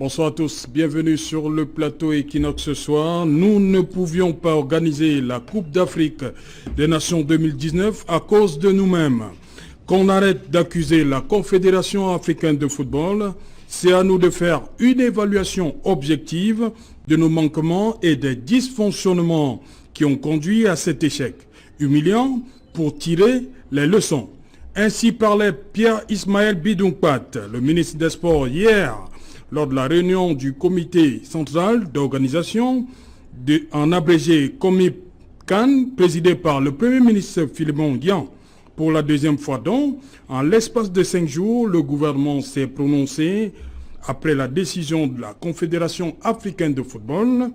Bonsoir à tous, bienvenue sur le plateau Equinox ce soir. Nous ne pouvions pas organiser la Coupe d'Afrique des Nations 2019 à cause de nous-mêmes. Qu'on arrête d'accuser la Confédération africaine de football, c'est à nous de faire une évaluation objective de nos manquements et des dysfonctionnements qui ont conduit à cet échec, humiliant pour tirer les leçons. Ainsi parlait Pierre Ismaël Bidounkpat, le ministre des Sports, hier, lors de la réunion du comité central d'organisation en abrégé COMIP-CAN, présidé par le Premier ministre Philemon Guian. Pour la deuxième fois donc, en l'espace de 5 jours, le gouvernement s'est prononcé après la décision de la Confédération africaine de football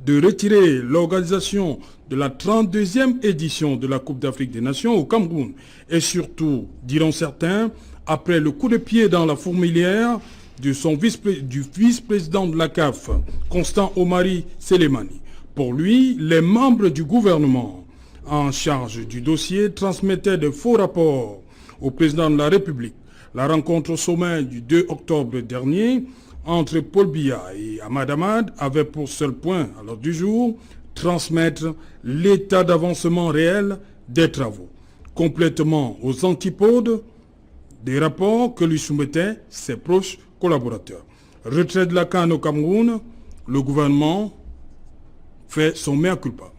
de retirer l'organisation de la 32e édition de la Coupe d'Afrique des Nations au Cameroun. Et surtout, diront certains, après le coup de pied dans la fourmilière du vice-président de la CAF, Constant Omari Selemani. Pour lui, les membres du gouvernement en charge du dossier transmettaient de faux rapports au président de la République. La rencontre au sommet du 2 octobre dernier entre Paul Biya et Ahmad Ahmad avait pour seul point à l'ordre du jour transmettre l'état d'avancement réel des travaux, complètement aux antipodes des rapports que lui soumettaient ses proches collaborateurs. Retrait de la CAN au Cameroun, le gouvernement fait son mea culpa.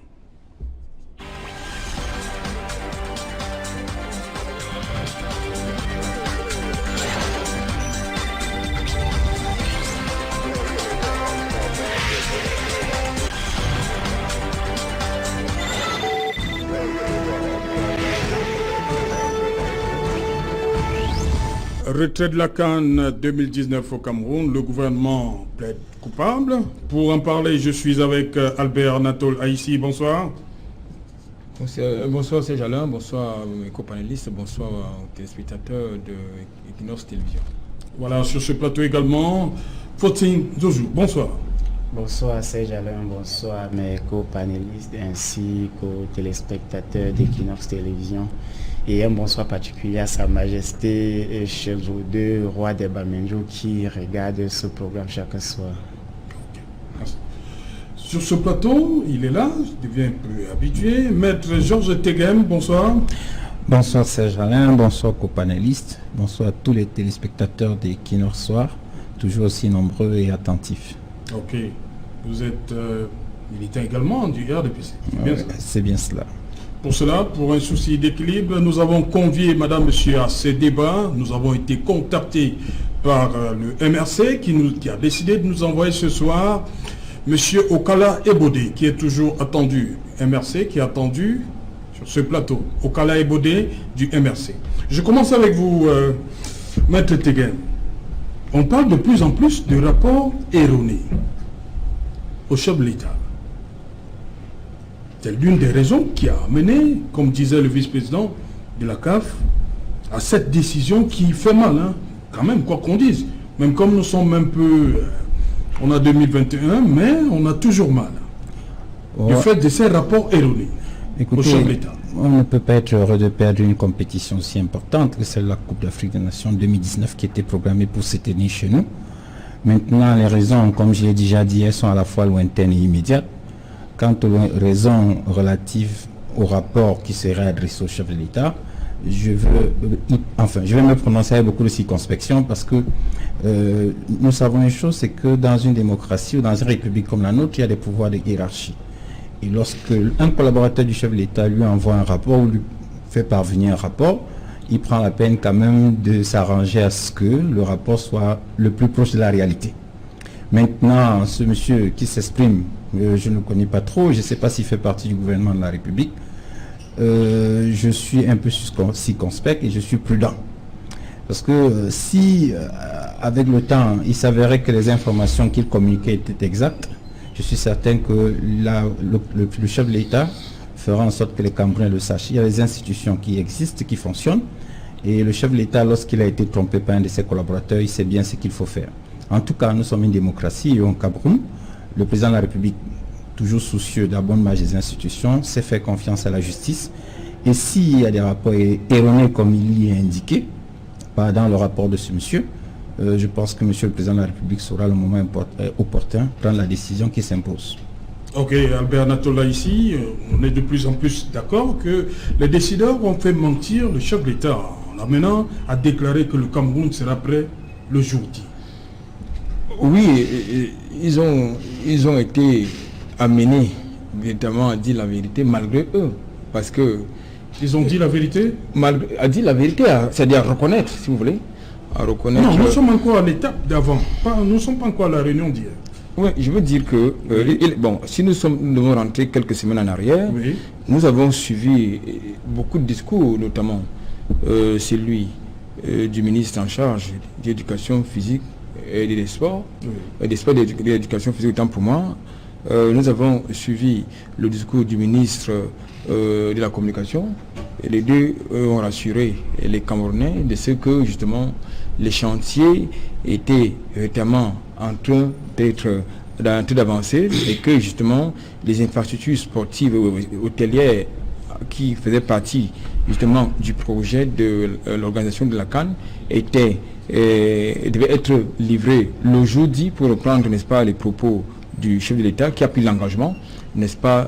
Retrait de la CAN 2019 au Cameroun, le gouvernement plaide coupable. Pour en parler, je suis avec Albert Anatole Haïssi. Bonsoir. Bonsoir Serge Alain, bonsoir mes copanélistes, bonsoir aux téléspectateurs de Equinox Télévision. Voilà, sur ce plateau également, Fautine Zouzou. Bonsoir. Bonsoir Serge Alain, bonsoir mes copanélistes ainsi qu'aux téléspectateurs d'Equinox Télévision. Et un bonsoir particulier à Sa Majesté Cheikh II, roi des Bamenjo, qui regarde ce programme chaque soir. Sur ce plateau, il est là, je deviens un peu habitué. Maître Georges Teghem, bonsoir. Bonsoir Serge Alain, bonsoir copanélistes, bonsoir à tous les téléspectateurs d'Equinox Soir, toujours aussi nombreux et attentifs. Ok, vous êtes militant également du RDPC. C'est bien cela. Pour cela, pour un souci d'équilibre, nous avons convié madame, monsieur à ces débats. Nous avons été contactés par le MRC qui a décidé de nous envoyer ce soir monsieur Okala Ebodé, qui est toujours attendu. MRC qui est attendu sur ce plateau. Okala Ebodé du MRC. Je commence avec vous, maître Teghem. On parle de plus en plus de rapports erronés au chef de l'État. C'est l'une des raisons qui a amené, comme disait le vice-président de la CAF, à cette décision qui fait mal, hein, quand même, quoi qu'on dise. Même comme nous sommes un peu... on a 2021, mais on a toujours mal. Du fait de ces rapports erronés au chef de l'État. On ne peut pas être heureux de perdre une compétition si importante que celle de la Coupe d'Afrique des Nations 2019 qui était programmée pour se tenir chez nous. Maintenant, les raisons, comme je l'ai déjà dit, elles sont à la fois lointaines et immédiates. Quant aux raisons relatives au rapport qui serait adressé au chef de l'État, je vais me prononcer avec beaucoup de circonspection parce que nous savons une chose, c'est que dans une démocratie ou dans une république comme la nôtre, il y a des pouvoirs de hiérarchie. Et lorsque un collaborateur du chef de l'État lui envoie un rapport ou lui fait parvenir un rapport, il prend la peine quand même de s'arranger à ce que le rapport soit le plus proche de la réalité. Maintenant, ce monsieur qui s'exprime, je ne le connais pas trop, je ne sais pas s'il fait partie du gouvernement de la République, je suis un peu circonspect et je suis prudent. Parce que si, avec le temps, il s'avérait que les informations qu'il communiquait étaient exactes, je suis certain que le chef de l'État fera en sorte que les Camerounais le sachent. Il y a des institutions qui existent, qui fonctionnent, et le chef de l'État, lorsqu'il a été trompé par un de ses collaborateurs, il sait bien ce qu'il faut faire. En tout cas, nous sommes une démocratie et au Cameroun, le président de la République, toujours soucieux de la bonne marche des institutions, sait faire confiance à la justice. Et s'il y a des rapports erronés comme il y est indiqué, pas dans le rapport de ce monsieur, je pense que Monsieur le Président de la République saura le moment opportun prendre la décision qui s'impose. Ok, Albert Natola ici, on est de plus en plus d'accord que les décideurs ont fait mentir le chef d'État en amenant à déclarer que le Cameroun sera prêt le jour dit. Oui, ils ont été amenés véritablement à dire la vérité malgré eux. Parce que... Ils ont dit la vérité? À dire la vérité, c'est-à-dire à reconnaître, si vous voulez. À reconnaître... Non, nous sommes encore à l'étape d'avant. Nous ne sommes pas encore à la réunion d'hier. Oui, je veux dire que, bon, si nous devons rentrer quelques semaines en arrière, oui, nous avons suivi beaucoup de discours, notamment celui du ministre en charge de l'éducation physique et des sports, oui, des sports et de l'éducation physique, autant pour moi. Nous avons suivi le discours du ministre de la communication, et les deux ont rassuré les Camerounais de ce que, justement, les chantiers étaient véritablement en train d'avancer et que justement les infrastructures sportives hôtelières qui faisaient partie justement du projet de l'organisation de la CAN devaient être livrées le jeudi, pour reprendre, n'est-ce pas, les propos du chef de l'État qui a pris l'engagement, n'est-ce pas,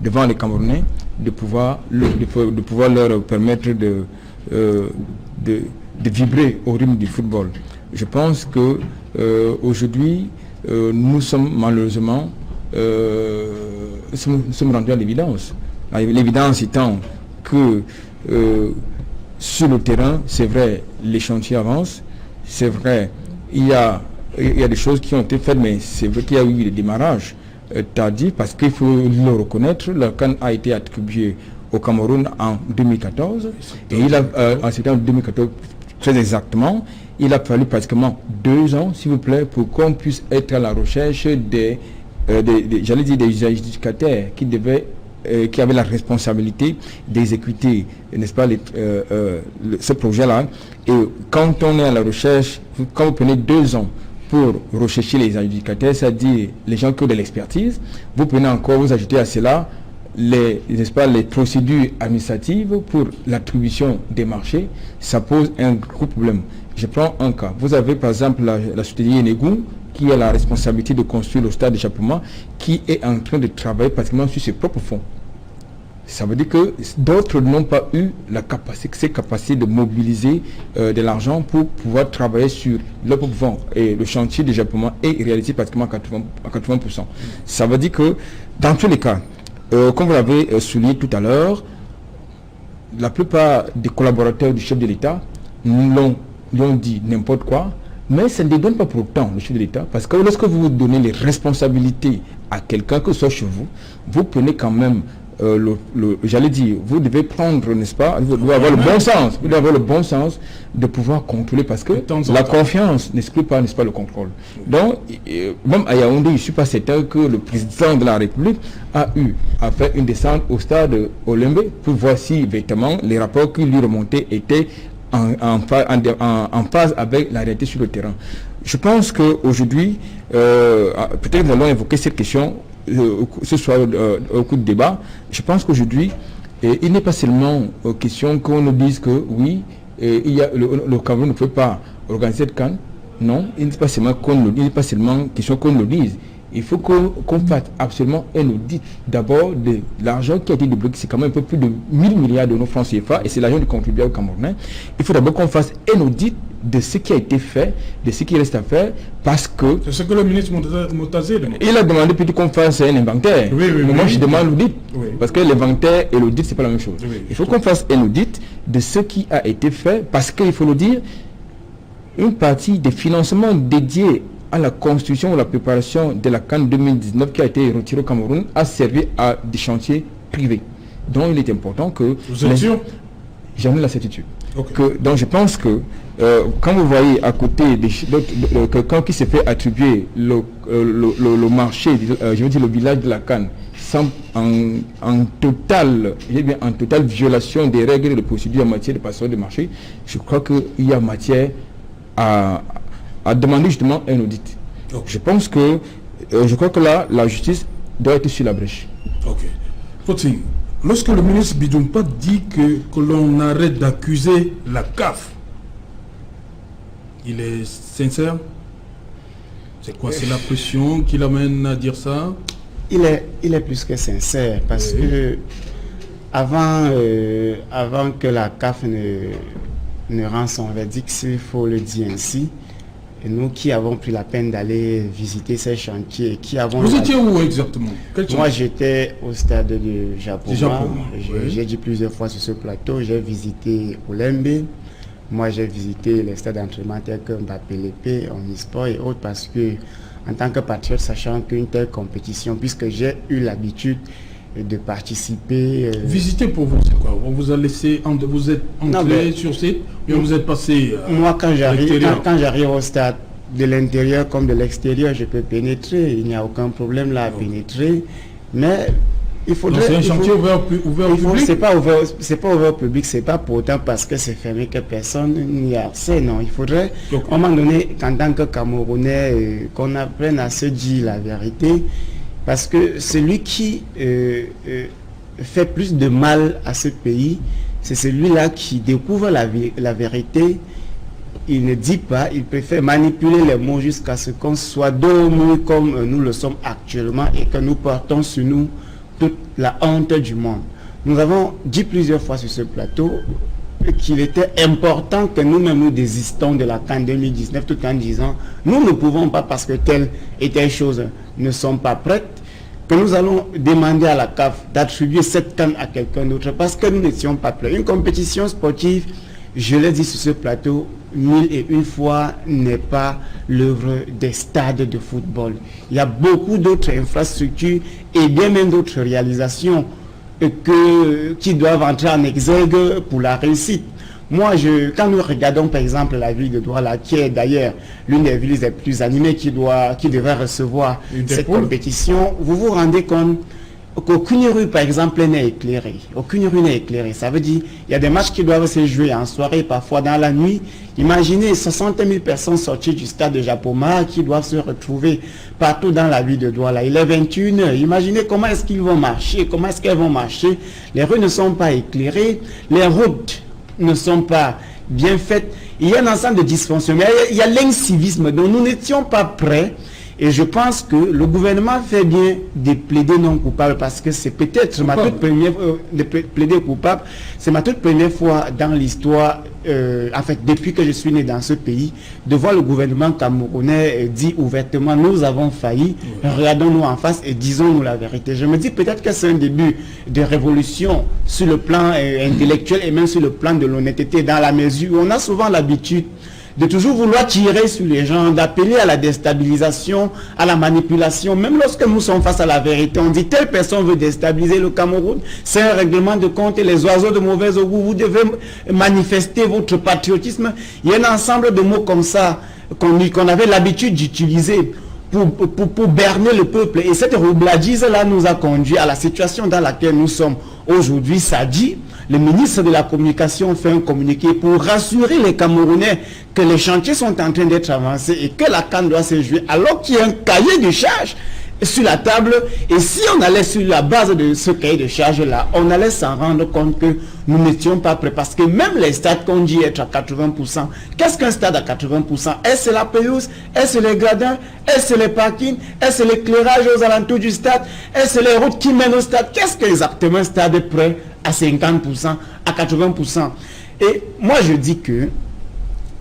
devant les Camerounais, de pouvoir leur permettre de vibrer au rythme du football. Je pense que aujourd'hui, nous sommes malheureusement sommes rendus à l'évidence. L'évidence étant que sur le terrain, c'est vrai, les chantiers avancent, c'est vrai, il y a des choses qui ont été faites, mais c'est vrai qu'il y a eu des démarrages tardifs, parce qu'il faut le reconnaître, la CAN a été attribuée au Cameroun en 2014, et il a, en septembre 2014, très exactement, il a fallu pratiquement 2 ans, s'il vous plaît, pour qu'on puisse être à la recherche des adjudicataires qui avaient la responsabilité d'exécuter, n'est-ce pas, ce projet-là. Et quand on est à la recherche, quand vous prenez 2 ans pour rechercher les adjudicataires, c'est-à-dire les gens qui ont de l'expertise, vous prenez encore, vous ajoutez à cela n'est-ce pas, les procédures administratives pour l'attribution des marchés, ça pose un gros problème. Je prends un cas. Vous avez par exemple la société Yenegou qui a la responsabilité de construire le stade d'échappement, qui est en train de travailler pratiquement sur ses propres fonds. Ça veut dire que d'autres n'ont pas eu ces capacités de mobiliser de l'argent pour pouvoir travailler sur leur propre fonds. Et le chantier d'échappement est réalisé pratiquement à 80%. Ça veut dire que dans tous les cas, comme vous l'avez souligné tout à l'heure, la plupart des collaborateurs du chef de l'État lui ont dit n'importe quoi, mais ça ne dédonne pas pour autant le chef de l'État, parce que lorsque vous donnez les responsabilités à quelqu'un, que ce soit chez vous, vous prenez quand même, j'allais dire, vous devez prendre, n'est-ce pas, vous devez avoir le bon sens, de pouvoir contrôler, parce que la confiance n'exclut pas, n'est-ce pas, le contrôle. Donc, même à Yaoundé, je ne suis pas certain que le président de la République a eu à faire une descente au stade Olembe pour voir si, véritablement, les rapports qui lui remontaient étaient en phase avec la réalité sur le terrain. Je pense qu'aujourd'hui, peut-être nous allons évoquer cette question ce soir au cours du débat. Je pense qu'aujourd'hui, il n'est pas seulement question qu'on nous dise que oui, le Cameroun ne peut pas organiser cette CAN. Non, il n'est pas seulement question qu'on nous dise. Il faut qu'on fasse absolument un audit d'abord de l'argent qui a été débloqué. C'est quand même un peu plus de 1000 milliards de nos francs CFA et c'est l'argent du contribuable camerounais. Il faut d'abord qu'on fasse un audit de ce qui a été fait, de ce qui reste à faire, parce que... C'est ce que le ministre Moutazé demande. Il a demandé plutôt qu'on fasse un inventaire. Oui, moi, je demande l'audit. Oui. Parce que l'inventaire et l'audit, c'est pas la même chose. Oui, il faut qu'on fasse un audit de ce qui a été fait, parce qu'il faut le dire, une partie des financements dédiés à la construction ou la préparation de la CAN 2019 qui a été retirée au Cameroun a servi à des chantiers privés. Donc il est important que... Vous êtes sûr? J'en ai la certitude. Okay. Donc je pense que quand vous voyez à côté quelqu'un qui s'est fait attribuer le marché, je veux dire le village de la CAN, en totale violation des règles et de procédures en matière de passation de marché, je crois qu'il y a matière à demander justement un audit. Okay. Je crois que là, la justice doit être sur la brèche. Ok. Fautine, lorsque le ministre Bidjoumpa dit que l'on arrête d'accuser la CAF Il est sincère? C'est quoi? C'est la pression qui l'amène à dire ça? Il est plus que sincère parce que avant que la CAF ne rende son verdict, s'il faut le dire ainsi, nous qui avons pris la peine d'aller visiter ces chantiers, qui avons... Vous étiez où exactement? Moi, j'étais au stade de Japoma. Oui. J'ai dit plusieurs fois sur ce plateau, j'ai visité Olembe. Moi, j'ai visité les stades d'entraînement tels que Mbappé, Omnisport et autres parce que, en tant que patriote, sachant qu'une telle compétition, puisque j'ai eu l'habitude de participer... Visiter pour vous, c'est quoi? On vous a laissé, vous êtes entré sur site, et vous êtes passé moi, quand j'arrive au stade, de l'intérieur comme de l'extérieur, je peux pénétrer. Il n'y a aucun problème là à pénétrer. Mais il faudrait... C'est un chantier ouvert au public? C'est pas ouvert au public, c'est pas pour autant parce que c'est fermé que personne n'y a accès. Non, il faudrait, à un moment donné, qu'en tant que Camerounais, qu'on apprenne à se dire la vérité. Parce que celui qui fait plus de mal à ce pays, c'est celui-là qui découvre la vérité. Il ne dit pas, il préfère manipuler les mots jusqu'à ce qu'on soit dormi comme nous le sommes actuellement et que nous portons sur nous toute la honte du monde. Nous avons dit plusieurs fois sur ce plateau qu'il était important que nous-mêmes nous désistons de la CAN 2019 tout en disant nous ne pouvons pas parce que telle et telle chose ne sont pas prêtes, que nous allons demander à la CAF d'attribuer cette CAN à quelqu'un d'autre parce que nous n'étions pas prêts. Une compétition sportive, je l'ai dit sur ce plateau 1001 fois, n'est pas l'œuvre des stades de football. Il y a beaucoup d'autres infrastructures et bien même d'autres réalisations qui doivent entrer en exergue pour la réussite. Moi, quand nous regardons par exemple la ville de Douala, qui est d'ailleurs l'une des villes les plus animées qui devrait recevoir cette compétition, vous vous rendez compte qu'aucune rue, par exemple, n'est éclairée. Aucune rue n'est éclairée. Ça veut dire il y a des matchs qui doivent se jouer en soirée, parfois dans la nuit. Imaginez 60 000 personnes sorties du stade de Japoma qui doivent se retrouver partout dans la ville de Douala. Il est 21h. Imaginez comment est-ce qu'ils vont marcher, comment est-ce qu'elles vont marcher. Les rues ne sont pas éclairées, les routes ne sont pas bien faites. Il y a un ensemble de dysfonctionnements. Il y a l'incivisme dont nous n'étions pas prêts. Et je pense que le gouvernement fait bien de plaider non coupable parce que c'est peut-être ma toute première de plaider coupable. C'est ma toute première fois dans l'histoire, en fait, depuis que je suis né dans ce pays, de voir le gouvernement camerounais dire ouvertement nous avons failli, regardons-nous en face et disons-nous la vérité. Je me dis peut-être que c'est un début de révolution sur le plan intellectuel et même sur le plan de l'honnêteté, dans la mesure où on a souvent l'habitude de toujours vouloir tirer sur les gens, d'appeler à la déstabilisation, à la manipulation. Même lorsque nous sommes face à la vérité, on dit telle personne veut déstabiliser le Cameroun, c'est un règlement de compte et les oiseaux de mauvais augure, vous devez manifester votre patriotisme. Il y a un ensemble de mots comme ça qu'on avait l'habitude d'utiliser pour berner le peuple. Et cette roubladise-là nous a conduit à la situation dans laquelle nous sommes aujourd'hui. Ça dit, le ministre de la Communication fait un communiqué pour rassurer les Camerounais que les chantiers sont en train d'être avancés et que la CAN doit se jouer alors qu'il y a un cahier de charges sur la table. Et si on allait sur la base de ce cahier de charges-là, on allait s'en rendre compte que nous n'étions pas prêts. Parce que même les stades qu'on dit être à 80%, qu'est-ce qu'un stade à 80%? Est-ce la pelouse? Est-ce les gradins? Est-ce les parkings? Est-ce l'éclairage aux alentours du stade? Est-ce les routes qui mènent au stade? Qu'est-ce qu'exactement un stade est prêt à 50%, à 80%? Et moi je dis que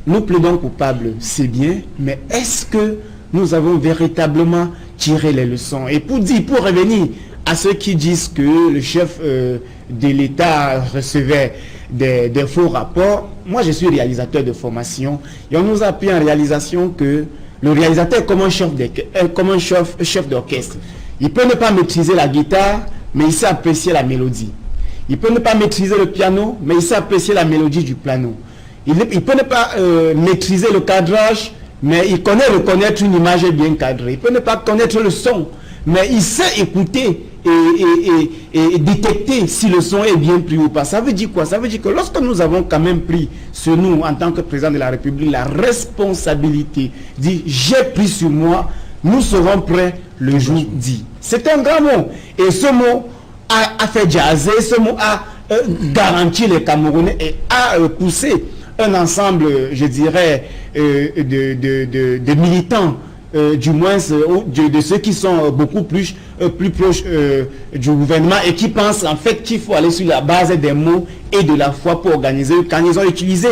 nous plaidons coupables, c'est bien, mais est-ce que nous avons véritablement tiré les leçons? Et pour revenir à ceux qui disent que le chef de l'État recevait des faux rapports, moi je suis réalisateur de formation et on nous a appris en réalisation que le réalisateur est comme un chef d'orchestre. Il peut ne pas maîtriser la guitare, mais il sait apprécier la mélodie. Il peut ne pas maîtriser le piano, mais il sait apprécier la mélodie du piano. Il peut ne pas maîtriser le cadrage, mais il connaît reconnaître une image bien cadrée. Il peut ne pas connaître le son, mais il sait écouter et détecter si le son est bien pris ou pas. Ça veut dire quoi? Ça veut dire que lorsque nous avons quand même pris sur nous, en tant que président de la République, la responsabilité, dit j'ai pris sur moi, nous serons prêts le jour dit. C'est un grand mot. Et ce mot a fait jaser, ce mot a garanti les Camerounais et a poussé un ensemble, je dirais, de militants, du moins de ceux qui sont beaucoup plus proches du gouvernement et qui pensent en fait qu'il faut aller sur la base des mots et de la foi pour organiser. Quand ils ont utilisé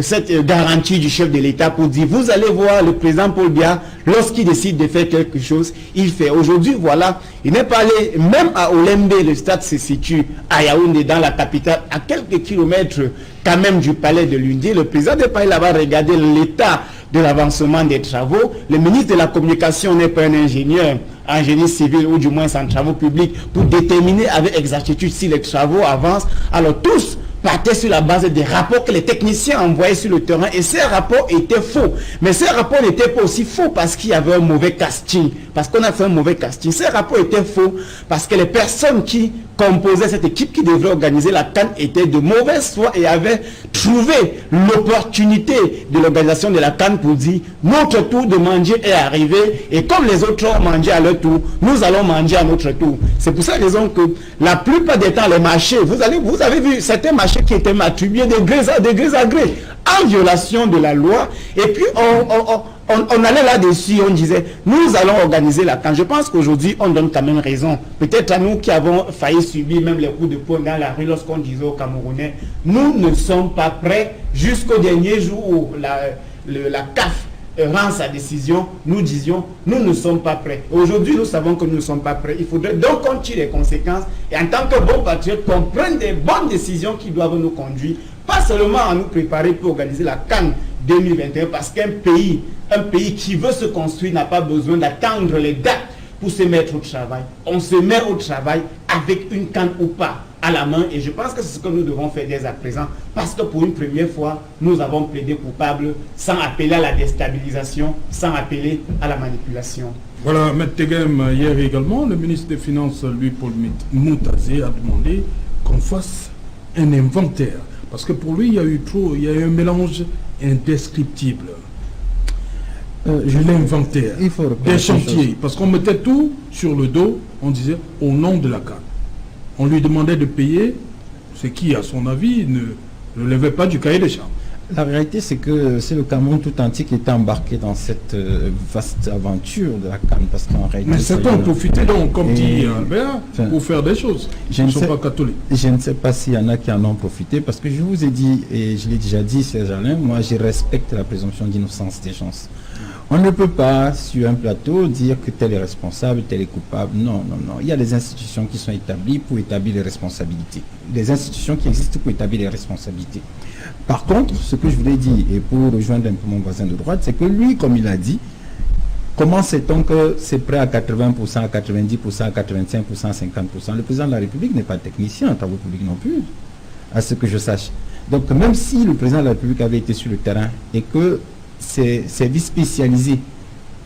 cette garantie du chef de l'État pour dire, vous allez voir le président Paul Biya, lorsqu'il décide de faire quelque chose, il fait. Aujourd'hui, voilà, il n'est pas allé, même à Olembe, le stade se situe à Yaoundé, dans la capitale, à quelques kilomètres quand même du palais de l'Unité. Le président n'est pas allé là-bas regarder l'état de l'avancement des travaux. Le ministre de la Communication n'est pas un ingénieur en génie civil ou du moins en travaux publics pour déterminer avec exactitude si les travaux avancent. Alors tous partaient sur la base des rapports que les techniciens envoyaient sur le terrain et ces rapports étaient faux. Mais ces rapports n'étaient pas aussi faux parce qu'il y avait un mauvais casting, parce qu'on a fait un mauvais casting. Ces rapports étaient faux parce que les personnes qui composaient cette équipe qui devrait organiser la CAN étaient de mauvaise foi et avaient trouvé l'opportunité de l'organisation de la CAN pour dire notre tour de manger est arrivé et comme les autres ont mangé à leur tour, nous allons manger à notre tour. C'est pour cette raison que la plupart des temps les marchés, vous avez vu certains marchés qui étaient attribués de gré à gré en violation de la loi et puis on allait là-dessus, on disait, nous allons organiser la CAN. Je pense qu'aujourd'hui, on donne quand même raison. Peut-être à nous qui avons failli subir même les coups de poing dans la rue lorsqu'on disait aux Camerounais, nous ne sommes pas prêts jusqu'au dernier jour où la CAF rend sa décision, nous disions, nous ne sommes pas prêts. Aujourd'hui, nous savons que nous ne sommes pas prêts. Il faudrait donc qu'on tire les conséquences et en tant que bons patriotes, qu'on prenne des bonnes décisions qui doivent nous conduire, pas seulement à nous préparer pour organiser la CAN 2021, parce qu'un pays qui veut se construire n'a pas besoin d'attendre les dates pour se mettre au travail. On se met au travail avec une CAN ou pas à la main et je pense que c'est ce que nous devons faire dès à présent parce que pour une première fois, nous avons plaidé coupable sans appeler à la déstabilisation, sans appeler à la manipulation. Voilà, M. Tegem, hier également, le ministre des Finances, Louis-Paul Moutazé, a demandé qu'on fasse un inventaire parce que pour lui, il y a eu un mélange indescriptible. L'inventaire des chantiers, parce qu'on mettait tout sur le dos, on disait au nom de la CAN. On lui demandait de payer ce qui, à son avis, ne relevait pas du cahier des charges. La réalité, c'est que c'est le Cameroun tout entier qui était embarqué dans cette vaste aventure de la CAN. Parce qu'en réalité, mais certains ont profité donc, comme dit Albert, pour faire des choses. Ils ne sont pas catholiques. Je ne sais pas s'il y en a qui en ont profité, parce que je vous ai dit, et je l'ai déjà dit, Serge Alain, moi je respecte la présomption d'innocence des gens. On ne peut pas, sur un plateau, dire que tel est responsable, tel est coupable. Non, non, non. Il y a des institutions qui sont établies pour établir les responsabilités. Des institutions qui existent pour établir les responsabilités. Par contre, ce que je voulais dire, et pour rejoindre un peu mon voisin de droite, c'est que lui, comme il a dit, comment sait-on que c'est prêt à 80%, à 90%, à 85%, à 50%? Le président de la République n'est pas technicien en travaux publics non plus, à ce que je sache. Donc, même si le président de la République avait été sur le terrain et que ces services spécialisés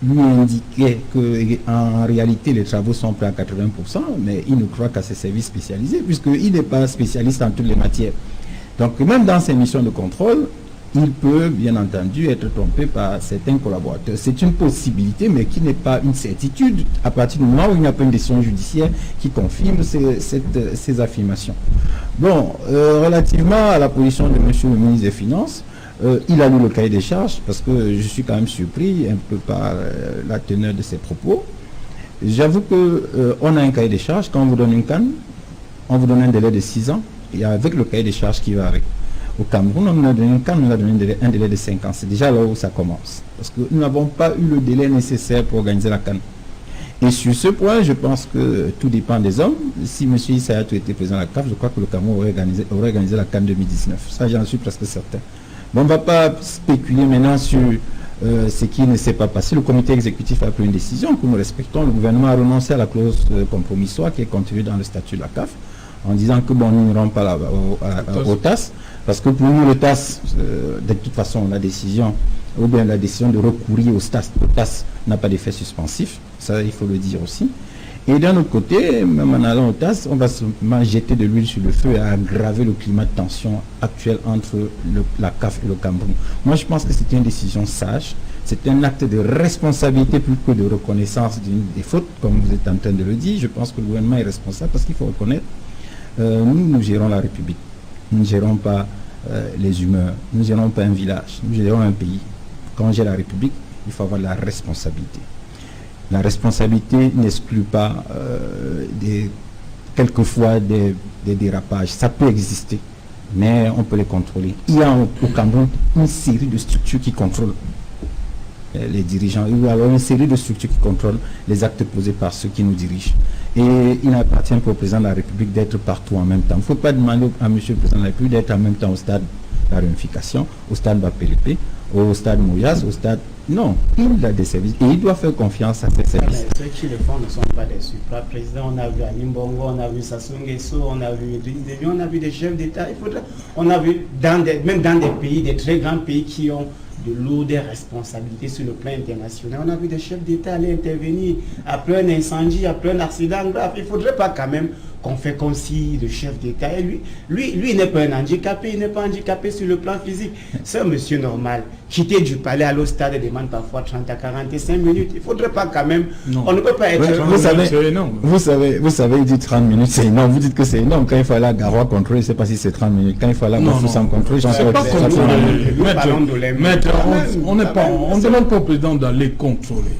lui indiquaient qu'en réalité les travaux sont prêts à 80%, mais il ne croit qu'à ces services spécialisés, puisqu'il n'est pas spécialiste en toutes les matières. Donc même dans ses missions de contrôle, il peut bien entendu être trompé par certains collaborateurs. C'est une possibilité, mais qui n'est pas une certitude à partir du moment où il n'y a pas une décision judiciaire qui confirme ces affirmations. Bon, relativement à la position de monsieur le ministre des Finances, il a lu le cahier des charges, parce que je suis quand même surpris un peu par la teneur de ses propos. J'avoue qu'on a un cahier des charges. Quand on vous donne une CAN, on vous donne un délai de 6 ans, et avec le cahier des charges qui va avec. Au Cameroun, on a donné une CAN, on a donné un délai de 5 ans. C'est déjà là où ça commence. Parce que nous n'avons pas eu le délai nécessaire pour organiser la CAN. Et sur ce point, je pense que tout dépend des hommes. Si M. Issa Hayatou était président de la CAF, je crois que le Cameroun aurait organisé la CAN 2019. Ça, j'en suis presque certain. Bon, on ne va pas spéculer maintenant sur ce qui ne s'est pas passé. Le comité exécutif a pris une décision que nous respectons. Le gouvernement a renoncé à la clause compromissoire qui est contenue dans le statut de la CAF en disant que bon, nous n'irons pas au TAS parce que pour nous, le TAS, de toute façon, la décision de recourir au TAS n'a pas d'effet suspensif. Ça, il faut le dire aussi. Et d'un autre côté, même en allant au TAS, on va seulement jeter de l'huile sur le feu et aggraver le climat de tension actuel entre la CAF et le Cameroun. Moi, je pense que c'est une décision sage. C'est un acte de responsabilité plus que de reconnaissance des fautes, comme vous êtes en train de le dire. Je pense que le gouvernement est responsable parce qu'il faut reconnaître, nous gérons la République. Nous ne gérons pas les humeurs. Nous gérons pas un village, nous gérons un pays. Quand on gère la République, il faut avoir la responsabilité. La responsabilité n'exclut pas quelquefois des dérapages. Ça peut exister, mais on peut les contrôler. Il y a au Cameroun une série de structures qui contrôlent les dirigeants, ou alors une série de structures qui contrôlent les actes posés par ceux qui nous dirigent. Et il n'appartient pas au président de la République d'être partout en même temps. Il ne faut pas demander à monsieur le président de la République d'être en même temps au stade de la réunification, au stade Bapélépé, au stade Mouyas, au stade... Non, il a des services et il doit faire confiance à ses services. Ceux qui le font ne sont pas des supra-présidents. On a vu Alim Bongo, on a vu Sassou Nguesso, on a vu on a vu des chefs d'État. On a vu même dans des pays, des très grands pays qui ont de lourdes responsabilités sur le plan international. On a vu des chefs d'État aller intervenir après un incendie, après un accident grave. Il ne faudrait pas quand même qu'on fait comme si le chef d'État, lui n'est pas un handicapé, il n'est pas handicapé sur le plan physique. C'est un monsieur normal. Quitter du palais à l'autre stade demande parfois 30 à 45 minutes. Il ne faudrait pas quand même... Non. On ne peut pas être... Vous savez, il dit 30 minutes, c'est énorme. Vous dites que c'est énorme. Quand il faut aller à Garoua contrôler, je ne sais pas si c'est 30 minutes. Quand il faut aller à Bafoussam contrôler, j'en sais pas. Maître, on ne demande pas au président d'aller contrôler.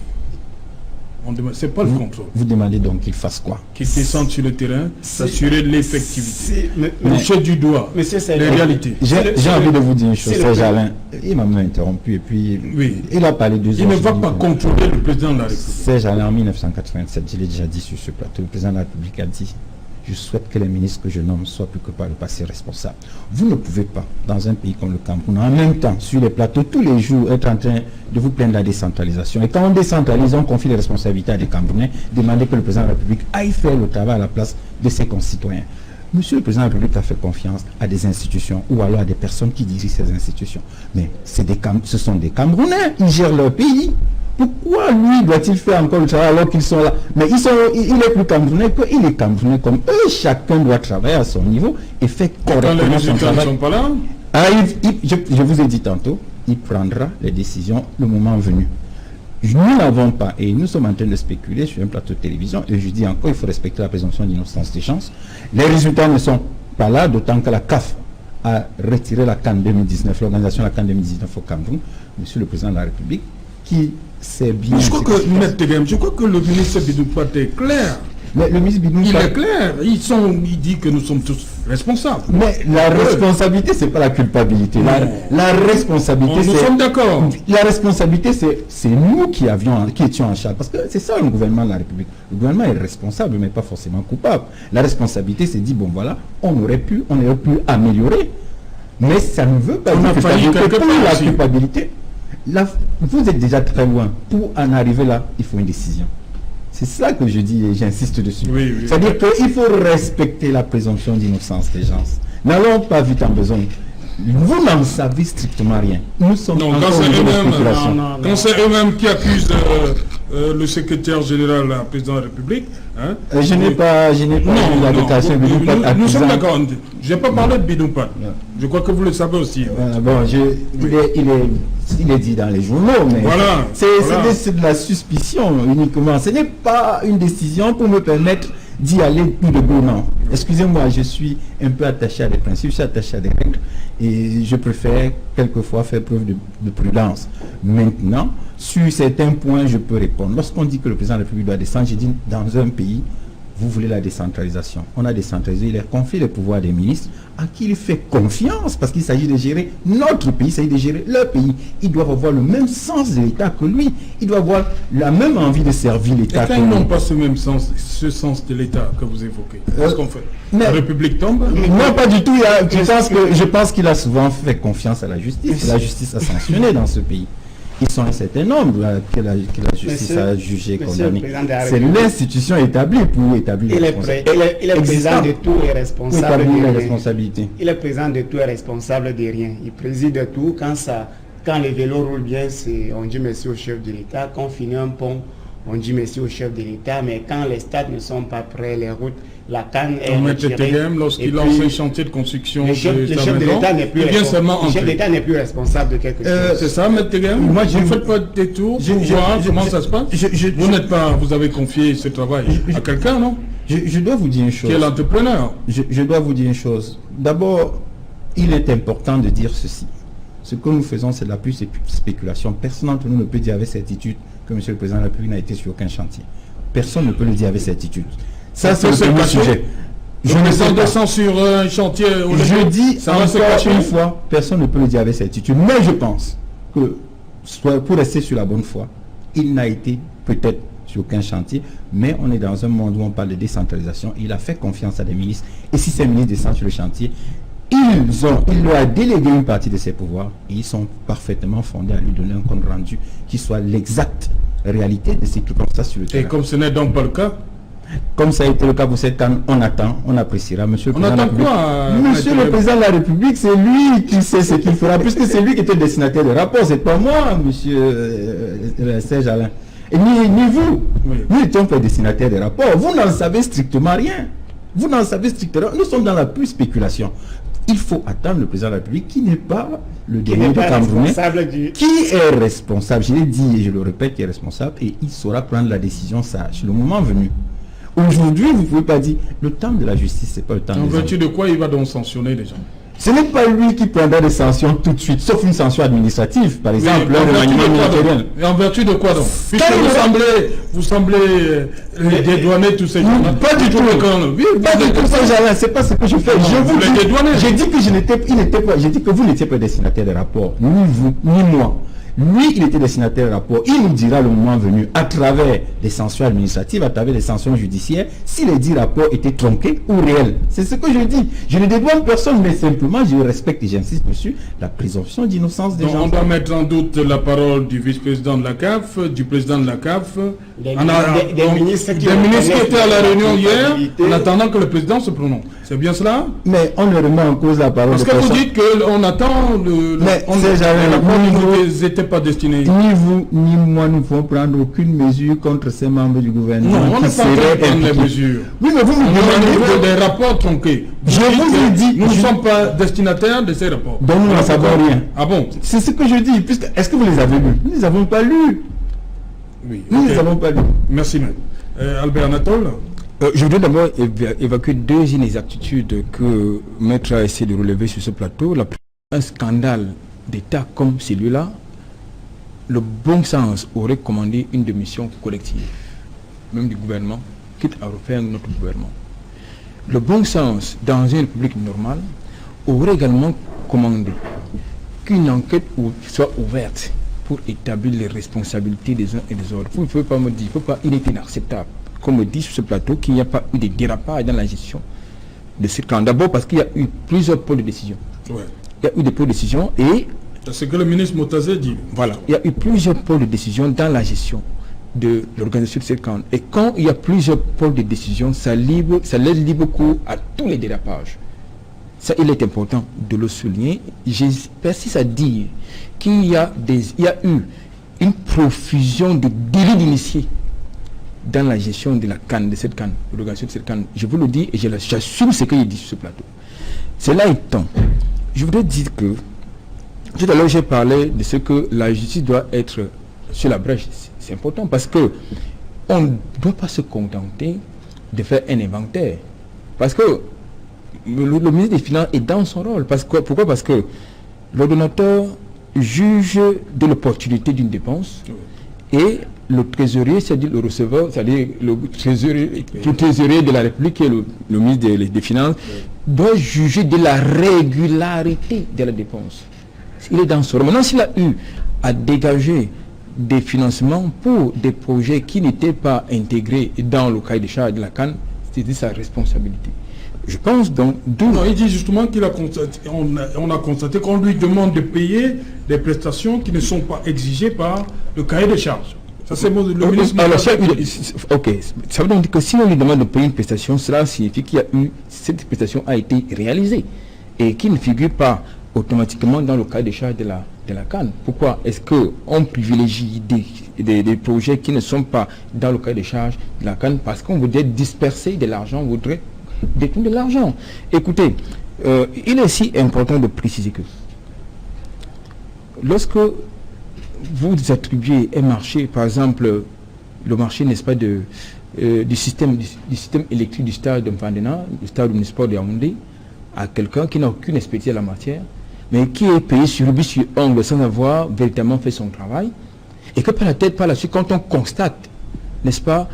C'est pas le contrôle. Vous demandez donc qu'il fasse quoi? Qu'il descende sur le terrain, s'assurer l'effectivité. Toucher du doigt les réalités. J'ai envie de vous dire une chose, Serge Alain. Il m'a même interrompu et puis il a parlé 2 heures. Il ne va pas contrôler le président de la République. Serge Alain, en 1987, je l'ai déjà dit sur ce plateau, le président de la République a dit: je souhaite que les ministres que je nomme soient plus que par le passé responsables. Vous ne pouvez pas, dans un pays comme le Cameroun, en même temps, sur les plateaux, tous les jours, être en train de vous plaindre de la décentralisation. Et quand on décentralise, on confie les responsabilités à des Camerounais, demander que le président de la République aille faire le travail à la place de ses concitoyens. Monsieur le président de la République a fait confiance à des institutions ou alors à des personnes qui dirigent ces institutions. Mais ce sont des Camerounais, ils gèrent leur pays. Pourquoi lui doit-il faire encore le travail alors qu'ils sont là? Mais il est plus camerounais qu'il est camerounais comme eux. Chacun doit travailler à son niveau et faire correctement son travail. Sont pas là. Je vous ai dit tantôt, il prendra les décisions le moment venu. Nous n'avons pas, et nous sommes en train de spéculer sur un plateau de télévision, et je dis encore, il faut respecter la présomption d'innocence des chances. Les résultats ne sont pas là, d'autant que la CAF a retiré la CAN 2019, l'organisation de la CAN 2019 au Cameroun. Monsieur le président de la République, qui sait bien... Je crois que le ministre Bidoupat est clair. Mais le ministre Bidoupat... Il est clair. Il dit que nous sommes tous responsables. Mais la responsabilité, c'est pas la culpabilité. La responsabilité, nous sommes d'accord. La responsabilité, c'est nous qui étions en charge. Parce que c'est ça le gouvernement de la République. Le gouvernement est responsable, mais pas forcément coupable. La responsabilité, c'est dit, bon voilà, on aurait pu améliorer. Mais ça ne veut pas dire que la culpabilité... Là, vous êtes déjà très loin. Pour en arriver là, il faut une décision. C'est ça que je dis et j'insiste dessus. C'est-à-dire qu'il faut respecter la présomption d'innocence des gens. N'allons pas vite en besogne. Vous n'en savez strictement rien. Nous sommes quand c'est eux-mêmes qui accusent le secrétaire général, le président de la République. Hein, je n'ai pas la déclaration de Bidoupat. Nous sommes d'accord. Je n'ai pas parlé de Bidoupat. Je crois que vous le savez aussi. Il est dit dans les journaux, mais voilà, c'est de la suspicion uniquement. Ce n'est pas une décision pour me permettre d'y aller plus de bon an. Excusez-moi, je suis un peu attaché à des principes, je suis attaché à des règles et je préfère quelquefois faire preuve de prudence. Maintenant, sur certains points, je peux répondre. Lorsqu'on dit que le président de la République doit descendre, j'ai dit dans un pays, vous voulez la décentralisation. On a décentralisé, il a confié les pouvoirs des ministres à qui il fait confiance parce qu'il s'agit de gérer notre pays, il s'agit de gérer leur pays. Ils doivent avoir le même sens de l'État que lui. Ils doivent avoir la même envie de servir l'État. Et quand ils n'ont pas ce même sens, ce sens de l'État que vous évoquez, qu'est-ce qu'on fait? La République tombe? Non, pas du tout. Je pense qu'il a souvent fait confiance à la justice. La justice a sanctionné dans ce pays. Ils sont un certain nombre que la justice a jugé, condamné. C'est l'institution établie pour établir il est président de tout et responsable de responsabilité. Il est président de tout et responsable de rien. Il préside de tout. Quand les vélos roulent bien, on dit merci au chef de l'État. Quand on finit un pont, on dit merci au chef de l'État. Mais quand les stades ne sont pas prêts, les routes, la canne est retirée. Lorsqu'il lance un chantier de construction, le chef de l'État n'est plus responsable. Le chef d'État n'est plus responsable de quelque chose. C'est ça, M. Teghem. Moi, je ne fais pas des tours pour voir comment ça se passe. Vous avez confié ce travail à quelqu'un, non? Je dois vous dire une chose. Qui est l'entrepreneur? Je dois vous dire une chose. D'abord, il est important de dire ceci. Ce que nous faisons, c'est de la pure spéculation. Personne d'entre nous ne peut dire avec certitude que M. le Président de la République n'a été sur aucun chantier. Personne ne peut le dire avec certitude. Ça, c'est le premier sujet. Je ne sais pas sur un chantier. Je dis encore une fois, personne ne peut le dire avec certitude. Mais je pense que, pour rester sur la bonne foi, il n'a été peut-être sur aucun chantier, mais on est dans un monde où on parle de décentralisation. Il a fait confiance à des ministres. Et si ces ministres descendent sur le chantier, il leur a délégué une partie de ses pouvoirs et ils sont parfaitement fondés à lui donner un compte rendu qui soit l'exacte réalité de ce qui comme ça sur le terrain. Et comme ce n'est donc pas le cas, comme ça a été le cas pour cette canne, on attend, on appréciera. Monsieur le Président le Président de la République, c'est lui qui sait ce qu'il fera, puisque c'est lui qui était le destinataire des rapports, c'est pas moi, monsieur Serge Alain. Et ni vous. Oui. Nous n'étions pas destinataires des rapports. Vous n'en savez strictement rien. Vous n'en savez strictement rien. Nous sommes dans la pure spéculation. Il faut attendre le président de la République qui n'est pas le dernier Camerounais, qui est responsable, je l'ai dit et je le répète, qui est responsable et il saura prendre la décision sage, le moment venu. Aujourd'hui, vous ne pouvez pas dire, le temps de la justice, c'est pas le temps. En vertu de quoi il va donc sanctionner les gens? Ce n'est pas lui qui prendra des sanctions tout de suite, sauf une sanction administrative, par exemple, un remaniement ministériel. Et en vertu de quoi donc? Puisque vous semblez dédouaner tous ces gens. Pas du tout. Pas du tout, c'est pas ce que je fais. J'ai dit que vous n'étiez pas destinataire des rapports, ni vous, ni moi. Lui, il était destinataire de rapport. Il nous dira le moment venu, à travers des sanctions administratives, à travers des sanctions judiciaires, si les 10 rapports étaient tronqués ou réels. C'est ce que je dis. Je ne dédouane personne, mais simplement, je respecte et j'insiste dessus la présomption d'innocence des gens. On doit mettre en doute la parole du vice-président de la CAF, du président de la CAF, des ministres qui étaient à la réunion hier, en attendant que le président se prononce. C'est bien cela? Mais on ne remet en cause la parole de personne. Parce que vous dites qu'on attend les n'étaient pas destinés. Ni vous, ni moi, nous ne pouvons prendre aucune mesure contre ces membres du gouvernement. Non, on n'est pas en train de prendre les mesures. Oui, mais vous me demandez des rapports tronqués. Je vous ai dit, nous ne sommes pas destinataires de ces rapports. Donc nous n'en savons rien. Ah bon? C'est ce que je dis. Est-ce que vous les avez lus? Nous ne les avons pas lus. Oui. Nous ne les avons pas lus. Merci, maître. Albert Anatole? Je voudrais d'abord évacuer deux inexactitudes que Maître a essayé de relever sur ce plateau. Un scandale d'État comme celui-là, le bon sens aurait commandé une démission collective, même du gouvernement, quitte à refaire notre gouvernement. Le bon sens, dans une république normale, aurait également commandé qu'une enquête soit ouverte pour établir les responsabilités des uns et des autres. Vous ne pouvez pas me dire, il est inacceptable, comme me dit sur ce plateau, qu'il n'y a pas eu de dérapage dans la gestion de ce camp. D'abord parce qu'il y a eu plusieurs pôles de décision. Ouais. Il y a eu des pôles de décision et... C'est ce que le ministre Motazé dit. Voilà. Il y a eu plusieurs pôles de décision dans la gestion de l'organisation de cette camp. Et quand il y a plusieurs pôles de décision, ça laisse libre cours à tous les dérapages. Ça, il est important de le souligner. Je persiste à dire qu'il y a eu une profusion de délits d'initiés dans la gestion de la canne, de cette canne, de l'organisation de cette canne. Je vous le dis et j'assume ce qu'il dit sur ce plateau. Cela étant, je voudrais dire que tout à l'heure j'ai parlé de ce que la justice doit être sur la brèche. C'est important parce que on ne doit pas se contenter de faire un inventaire. Parce que le ministre des Finances est dans son rôle. Pourquoi? Parce que l'ordonnateur juge de l'opportunité d'une dépense et le trésorier, c'est-à-dire le receveur, c'est-à-dire le trésorier de la République qui est le ministre des Finances, doit juger de la régularité de la dépense. Il est dans son rôle. Maintenant, s'il a eu à dégager des financements pour des projets qui n'étaient pas intégrés dans le cahier des charges de la CAN, c'était sa responsabilité. Je pense donc... Non, il dit justement qu'il a constaté, on a constaté qu'on lui demande de payer des prestations qui ne sont pas exigées par le cahier des charges. Ça, c'est bon, le ministre... Ok, ça veut donc dire que si on lui demande de payer une prestation, cela signifie qu'il y a eu... Cette prestation a été réalisée et qui ne figure pas automatiquement dans le cahier des charges de la CAN. Pourquoi est-ce qu'on privilégie des projets qui ne sont pas dans le cahier des charges de la CAN? Parce qu'on voudrait disperser de l'argent, on voudrait détourner de l'argent. Écoutez, il est si important de préciser que lorsque vous attribuez un marché, par exemple, le marché, n'est-ce pas, du système électrique du stade de Mpandena, du stade municipal de Yaoundé, à quelqu'un qui n'a aucune expertise en la matière, mais qui est payé sur rubis sur ongle sans avoir véritablement fait son travail, et que par la suite, quand on constate, n'est-ce pas,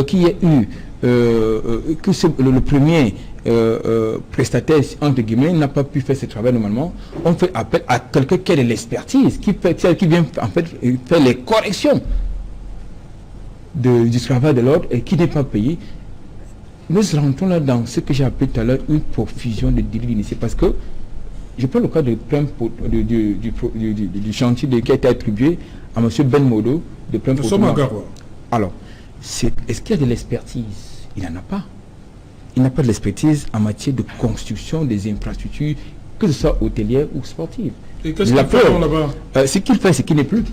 qu'il y a eu, que le premier prestataire, entre guillemets, n'a pas pu faire ce travail normalement, on fait appel à quelqu'un qui a de l'expertise, qui vient en fait faire les corrections du travail de l'ordre et qui n'est pas payé. Nous rentrons là dans ce que j'ai appelé tout à l'heure une profusion de délits d'initiés, parce que je prends le cas du chantier qui a été attribué à M. Ben Modo de plein pot. Alors, est-ce qu'il y a de l'expertise? Il n'en a pas. Il n'a pas de l'expertise en matière de construction des infrastructures, que ce soit hôtelières ou sportives. Et qu'est-ce qu'il fait là-bas? Ce qu'il fait, c'est qu'il n'est plus.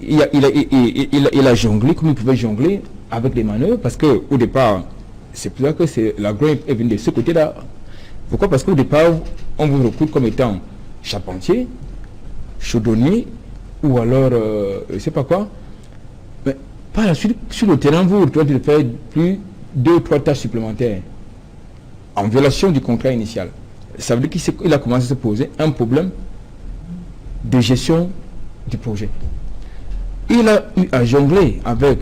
Il a jonglé comme il pouvait jongler avec des manœuvres, parce qu'au départ, c'est pour ça que la grogne est venue de ce côté-là. Pourquoi? Parce qu'au départ, on vous recrute comme étant charpentier, chaudronnier, ou alors, je ne sais pas quoi. Mais par la suite, sur le terrain, vous devez faire plus 2 ou 3 tâches supplémentaires en violation du contrat initial. Ça veut dire qu'il a commencé à se poser un problème de gestion du projet. Il a eu à jongler avec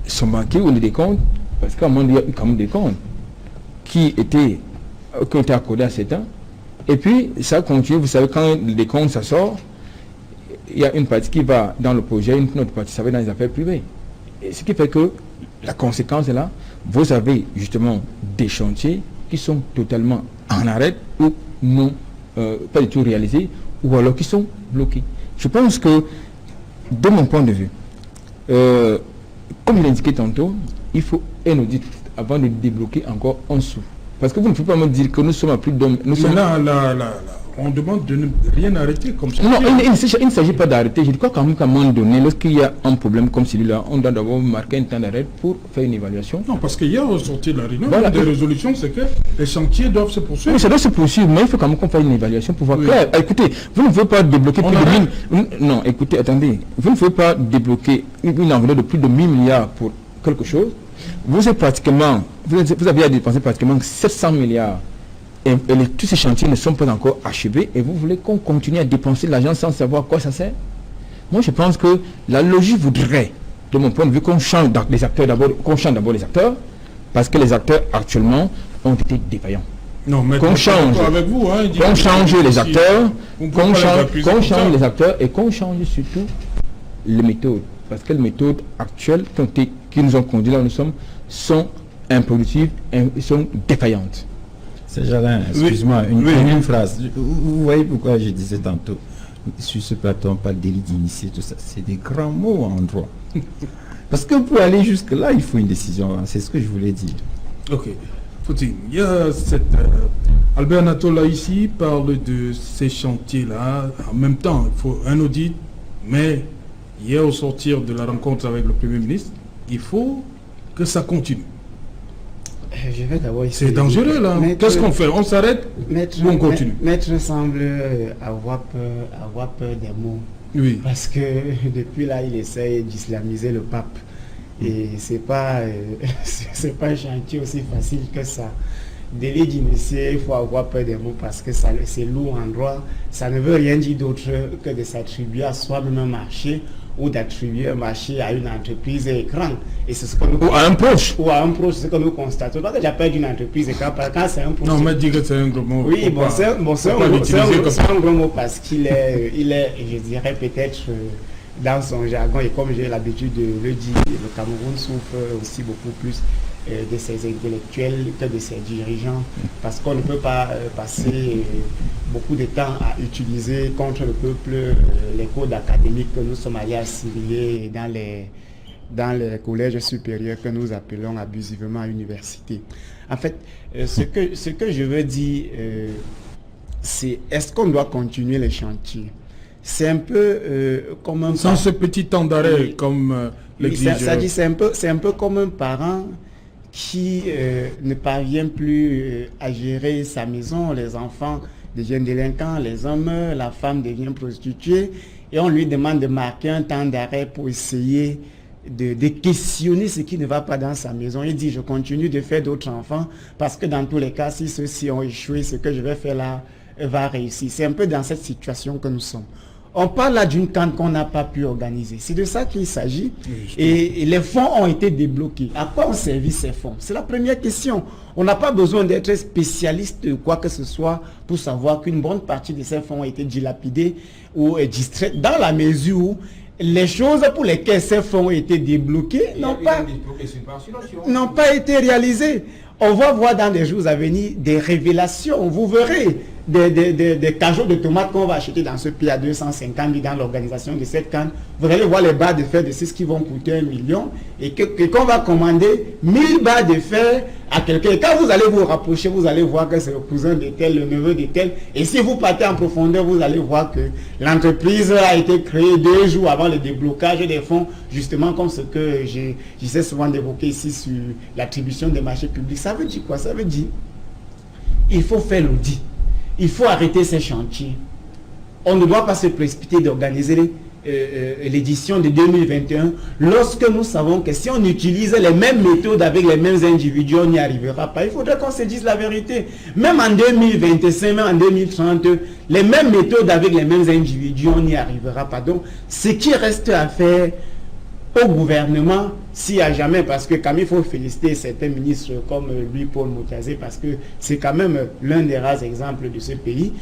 son banquier ou des comptes, parce qu'à un moment, il y a eu quand même des comptes qui ont été accordés à 7 ans. Et puis, ça continue. Vous savez, quand les comptes, ça sort, il y a une partie qui va dans le projet, une autre partie, ça va dans les affaires privées. Et ce qui fait que la conséquence est là. Vous avez justement des chantiers qui sont totalement en arrêt ou non, pas du tout réalisés, ou alors qui sont bloqués. Je pense que, de mon point de vue, comme je l'ai indiqué tantôt, il faut un audit avant de débloquer encore en dessous. Parce que vous ne pouvez pas me dire que nous sommes à plus d'un... Là, on demande de ne rien arrêter comme ça. Non, il ne s'agit pas d'arrêter. Je crois quand même qu'à un moment donné, lorsqu'il y a un problème comme celui-là, on doit d'abord marquer un temps d'arrêt pour faire une évaluation. Non, parce qu'il y a ressorti de la réunion, des résolutions, c'est que les chantiers doivent se poursuivre. Oui, ça doit se poursuivre, mais il faut quand même qu'on fasse une évaluation pour voir. Oui. Clair. Écoutez, vous ne pouvez pas débloquer plus de 1000... Non, écoutez, attendez. Vous ne pouvez pas débloquer une enveloppe de plus de 1000 milliards pour quelque chose. Vous avez à dépenser pratiquement 700 milliards. Et tous ces chantiers ne sont pas encore achevés et vous voulez qu'on continue à dépenser de l'argent sans savoir à quoi ça sert? Moi, je pense que la logique voudrait, de mon point de vue, qu'on change les acteurs d'abord, les acteurs, parce que les acteurs actuellement ont été défaillants. Non, mais qu'on change, avec vous, hein, qu'on change les acteurs, qu'on change les acteurs et qu'on change surtout les méthodes, parce que les méthodes actuelles qui nous ont conduit là où nous sommes sont improductives et sont défaillantes. C'est Jalin, excuse-moi, une phrase. Vous voyez pourquoi je disais tantôt, sur ce plateau, on parle d'élit d'initié, tout ça. C'est des grands mots en droit. Parce que pour aller jusque-là, il faut une décision. C'est ce que je voulais dire. Ok. Foutine, il y a cette... Albert Natola ici parle de ces chantiers-là. En même temps, il faut un audit, mais hier, au sortir de la rencontre avec le Premier ministre, il faut que ça continue. Je vais d'abord essayer. C'est dangereux là. Qu'est-ce qu'on fait? On s'arrête ou on continue? Maître semble avoir peur des mots. Oui. Parce que depuis là, il essaye d'islamiser le pape. Et c'est pas un chantier aussi facile que ça. Délit d'initié, il faut avoir peur des mots parce que c'est lourd en droit. Ça ne veut rien dire d'autre que de s'attribuer à soi-même un marché ou d'attribuer un marché à une entreprise grande. Et c'est ce que nous ou à un proche. Ou à un proche, c'est ce que nous constatons. Pas que j'appelle d'une entreprise quand c'est un proche. Non, mais dis que c'est un gros mot. Oui, bon, c'est un gros mot parce qu'il est, je dirais peut-être dans son jargon, et comme j'ai l'habitude de le dire, le Cameroun souffre aussi beaucoup plus de ses intellectuels que de ses dirigeants, parce qu'on ne peut pas passer beaucoup de temps à utiliser contre le peuple les codes académiques que nous sommes allés assimiler dans les collèges supérieurs que nous appelons abusivement université. En fait, ce que je veux dire, c'est est-ce qu'on doit continuer les chantiers? C'est un peu comme un... Sans ce petit temps d'arrêt comme l'exige... C'est un peu comme un parent qui ne parvient plus à gérer sa maison, les enfants deviennent délinquants, les hommes meurent, la femme devient prostituée, et on lui demande de marquer un temps d'arrêt pour essayer de questionner ce qui ne va pas dans sa maison. Il dit, je continue de faire d'autres enfants parce que dans tous les cas, si ceux-ci ont échoué, ce que je vais faire là va réussir. C'est un peu dans cette situation que nous sommes. On parle là d'une CAN qu'on n'a pas pu organiser. C'est de ça qu'il s'agit. Et les fonds ont été débloqués. À quoi ont servi ces fonds? C'est la première question. On n'a pas besoin d'être spécialiste de quoi que ce soit pour savoir qu'une bonne partie de ces fonds ont été dilapidés ou distraits dans la mesure où les choses pour lesquelles ces fonds ont été débloqués n'ont pas été réalisées. On va voir dans les jours à venir des révélations. Vous verrez des cajots de tomates qu'on va acheter dans ce pays à 250 000 dans l'organisation de cette canne. Vous allez voir les barres de fer de 6 qui vont coûter 1 million et qu'on va commander 1000 barres de fer à quelqu'un. Quand vous allez vous rapprocher, vous allez voir que c'est le cousin de tel, le neveu de tel. Et si vous partez en profondeur, vous allez voir que l'entreprise a été créée 2 jours avant le déblocage des fonds, justement comme ce que j'essaie souvent d'évoquer ici sur l'attribution des marchés publics. Ça veut dire quoi? Ça veut dire il faut faire l'audit. Il faut arrêter ces chantiers. On ne doit pas se précipiter d'organiser l'édition de 2021 lorsque nous savons que si on utilise les mêmes méthodes avec les mêmes individus, on n'y arrivera pas. Il faudrait qu'on se dise la vérité. Même en 2025, même en 2030, les mêmes méthodes avec les mêmes individus, on n'y arrivera pas. Donc, ce qui reste à faire au gouvernement, s'il n'y a jamais, parce que quand il faut féliciter certains ministres comme lui, Paul Motazé, parce que c'est quand même l'un des rares exemples de ce pays.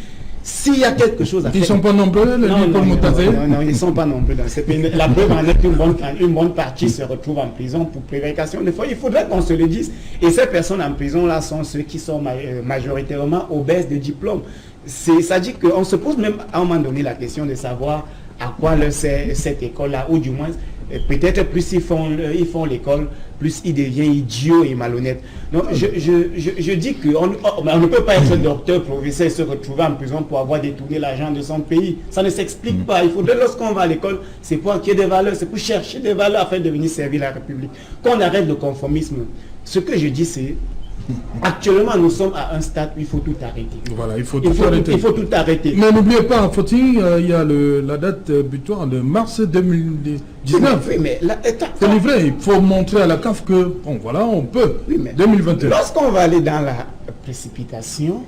S'il y a quelque chose à faire... Ils ne sont pas nombreux, Paul Motazé? Non, ils ne sont pas nombreux dans ce pays. La preuve en est qu'une bonne partie se retrouve en prison pour prévarication. Des fois, il faudrait qu'on se le dise. Et ces personnes en prison, là, sont ceux qui sont majoritairement obèses de diplôme. Ça dit qu'on se pose même à un moment donné la question de savoir à quoi leur sert cette école-là, ou du moins... Peut-être plus ils font l'école, plus ils deviennent idiots et malhonnêtes. Donc je dis qu'on ne peut pas être docteur, professeur et se retrouver en prison pour avoir détourné l'argent de son pays. Ça ne s'explique pas. Il faudrait, lorsqu'on va à l'école, c'est pour acquérir des valeurs, c'est pour chercher des valeurs afin de venir servir la République. Qu'on arrête le conformisme. Ce que je dis, c'est actuellement, nous sommes à un stade où il faut tout arrêter. Voilà, il faut tout arrêter. Mais n'oubliez pas, Foti, il y a la date butoir de mars 2019. Oui, mais c'est livré. Il faut montrer à la CAF que, bon, voilà, on peut. Oui, mais 2021. Lorsqu'on va aller dans la précipitation,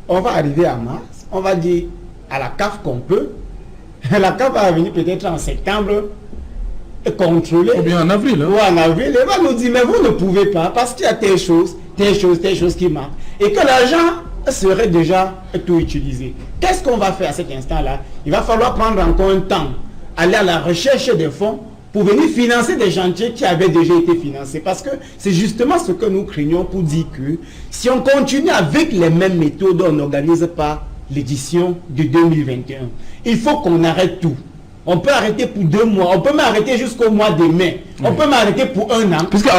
on va arriver à mars, on va dire à la CAF qu'on peut. La CAF va venir peut-être en septembre contrôler. Ou bien en avril. Ou en avril. Elle va nous dire, mais vous ne pouvez pas, parce qu'il y a telle chose qui marque. Et que l'argent serait déjà tout utilisé. Qu'est-ce qu'on va faire à cet instant-là? Il va falloir prendre encore un temps, aller à la recherche des fonds pour venir financer des chantiers qui avaient déjà été financés. Parce que c'est justement ce que nous craignons pour dire que si on continue avec les mêmes méthodes, on n'organise pas l'édition de 2021. Il faut qu'on arrête tout. On peut arrêter pour 2 mois, on peut m'arrêter jusqu'au mois de mai, on peut m'arrêter pour 1 an. Puisque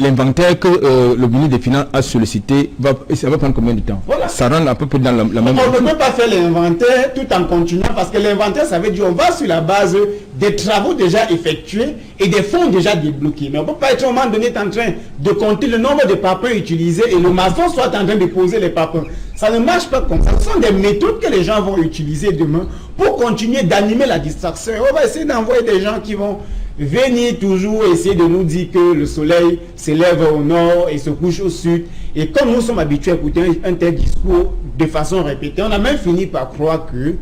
l'inventaire que le ministre des Finances a sollicité, ça va prendre combien de temps? Voilà. Ça rentre à peu près dans la même... On ne peut pas faire l'inventaire tout en continuant, parce que l'inventaire, ça veut dire on va sur la base des travaux déjà effectués et des fonds déjà débloqués. Mais on ne peut pas être au moment donné en train de compter le nombre de papiers utilisés et le maçon soit en train de poser les papiers. Ça ne marche pas comme ça. Ce sont des méthodes que les gens vont utiliser demain pour continuer d'animer la distraction. On va essayer d'envoyer des gens qui vont venir toujours essayer de nous dire que le soleil s'élève au nord et se couche au sud. Et comme nous sommes habitués à écouter un tel discours de façon répétée, on a même fini par croire que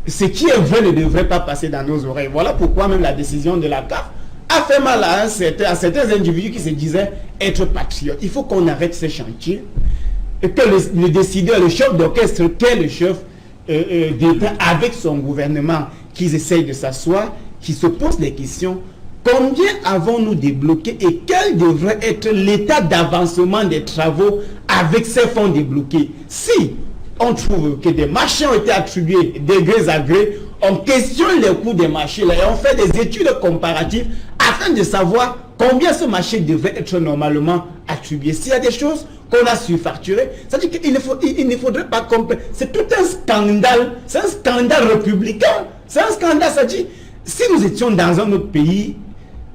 ce qui est vrai ne devrait pas passer dans nos oreilles. Voilà pourquoi même la décision de la CAF a fait mal à certains individus qui se disaient être patriotes. Il faut qu'on arrête ces chantiers. Et que le décideur, le chef d'orchestre, qu'est le chef d'État avec son gouvernement, qu'ils essayent de s'asseoir, qui se posent des questions. Combien avons-nous débloqué et quel devrait être l'état d'avancement des travaux avec ces fonds débloqués? Si on trouve que des marchés ont été attribués de gré à gré, on questionne les coûts des marchés là, et on fait des études comparatives afin de savoir combien ce marché devrait être normalement attribué. S'il y a des choses qu'on a surfacturées, ça veut dire qu'il ne faudrait pas comprendre. C'est tout un scandale, c'est un scandale républicain, c'est un scandale, ça dit, si nous étions dans un autre pays,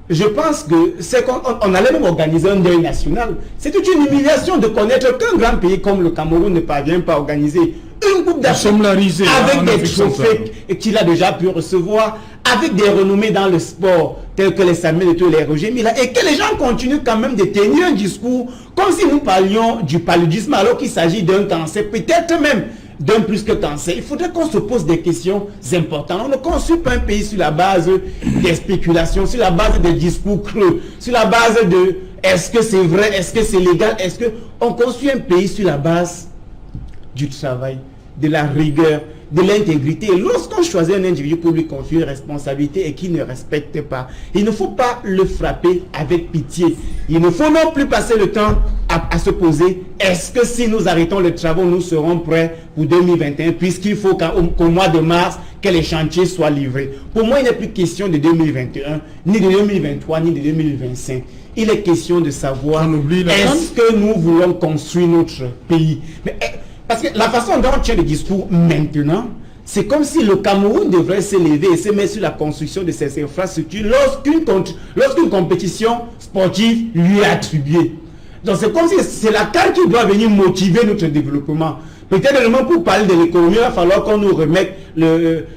je pense que c'est qu'on allait même organiser un deuil national. C'est toute une humiliation de connaître qu'un grand pays comme le Cameroun ne parvient pas à organiser une coupe d'Afrique avec des trophées qu'il a déjà pu recevoir, avec des renommées dans le sport tels que les Samuel et tous les Roger Mila, et que les gens continuent quand même de tenir un discours comme si nous parlions du paludisme alors qu'il s'agit d'un cancer, peut-être même d'un plus que cancer. Il faudrait qu'on se pose des questions importantes. On ne construit pas un pays sur la base des spéculations, sur la base des discours creux, sur la base de est-ce que c'est vrai, est-ce que c'est légal, est-ce que on construit un pays sur la base du travail, de la rigueur, de l'intégrité. Et lorsqu'on choisit un individu pour lui confier une responsabilité et qu'il ne respecte pas, il ne faut pas le frapper avec pitié. Il ne faut non plus passer le temps à se poser, est-ce que si nous arrêtons les travaux, nous serons prêts pour 2021, puisqu'il faut qu'au mois de mars, que les chantiers soient livrés. Pour moi, il n'est plus question de 2021, ni de 2023, ni de 2025. Il est question de savoir est-ce que nous voulons construire notre pays. Mais, parce que la façon dont on tient le discours maintenant, c'est comme si le Cameroun devrait se lever et se mettre sur la construction de ces infrastructures lorsqu'une compétition sportive lui est attribuée. Donc c'est comme si c'est la CAN qui doit venir motiver notre développement. Peut-être également pour parler de l'économie, il va falloir qu'on nous remette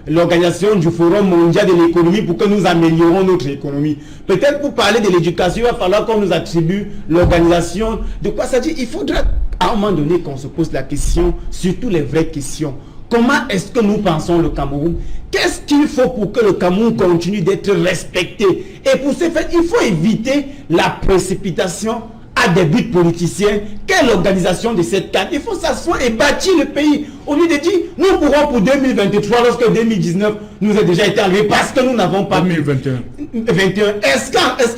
l'organisation du Forum mondial de l'économie pour que nous améliorons notre économie. Peut-être pour parler de l'éducation, il va falloir qu'on nous attribue l'organisation. De quoi ça dit? Il faudra à un moment donné qu'on se pose la question, surtout les vraies questions. Comment est-ce que nous pensons le Cameroun? Qu'est-ce qu'il faut pour que le Cameroun continue d'être respecté? Et pour ce faire, il faut éviter la précipitation à des buts politiciens. Quelle organisation de cette CAN? Il faut s'asseoir et bâtir le pays. Au lieu de dire, nous pourrons pour 2023, lorsque 2019 nous a déjà été enlevé parce que nous n'avons pas 2021. 21. Est-ce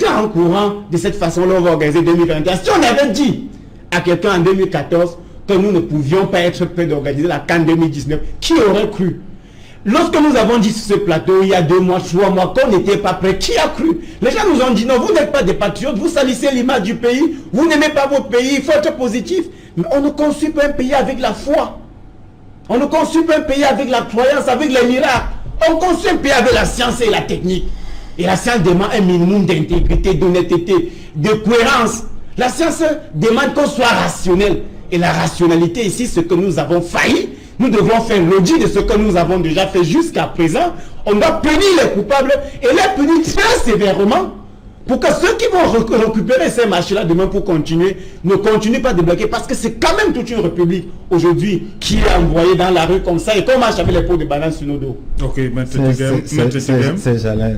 qu'en courant de cette façon-là, on va organiser 2021? Si on avait dit à quelqu'un en 2014 que nous ne pouvions pas être prêts d'organiser la CAN 2019, qui aurait cru? Lorsque nous avons dit sur ce plateau, il y a 2 mois, 3 mois, qu'on n'était pas prêts, qui a cru? Les gens nous ont dit, non, vous n'êtes pas des patriotes, vous salissez l'image du pays, vous n'aimez pas votre pays, il faut être positif. Mais on ne construit pas un pays avec la foi. On ne construit pas un pays avec la croyance, avec les miracles. On construit un pays avec la science et la technique. Et la science demande un minimum d'intégrité, d'honnêteté, de cohérence. La science demande qu'on soit rationnel. Et la rationalité ici, ce que nous avons failli, nous devons faire l'audit de ce que nous avons déjà fait jusqu'à présent. On doit punir les coupables et les punir très sévèrement pour que ceux qui vont récupérer ces marchés-là demain pour continuer, ne continuent pas de bloquer, parce que c'est quand même toute une république aujourd'hui qui est envoyée dans la rue comme ça et qu'on marche avec les pots de banane sur nos dos. Ok, c'est Jalin,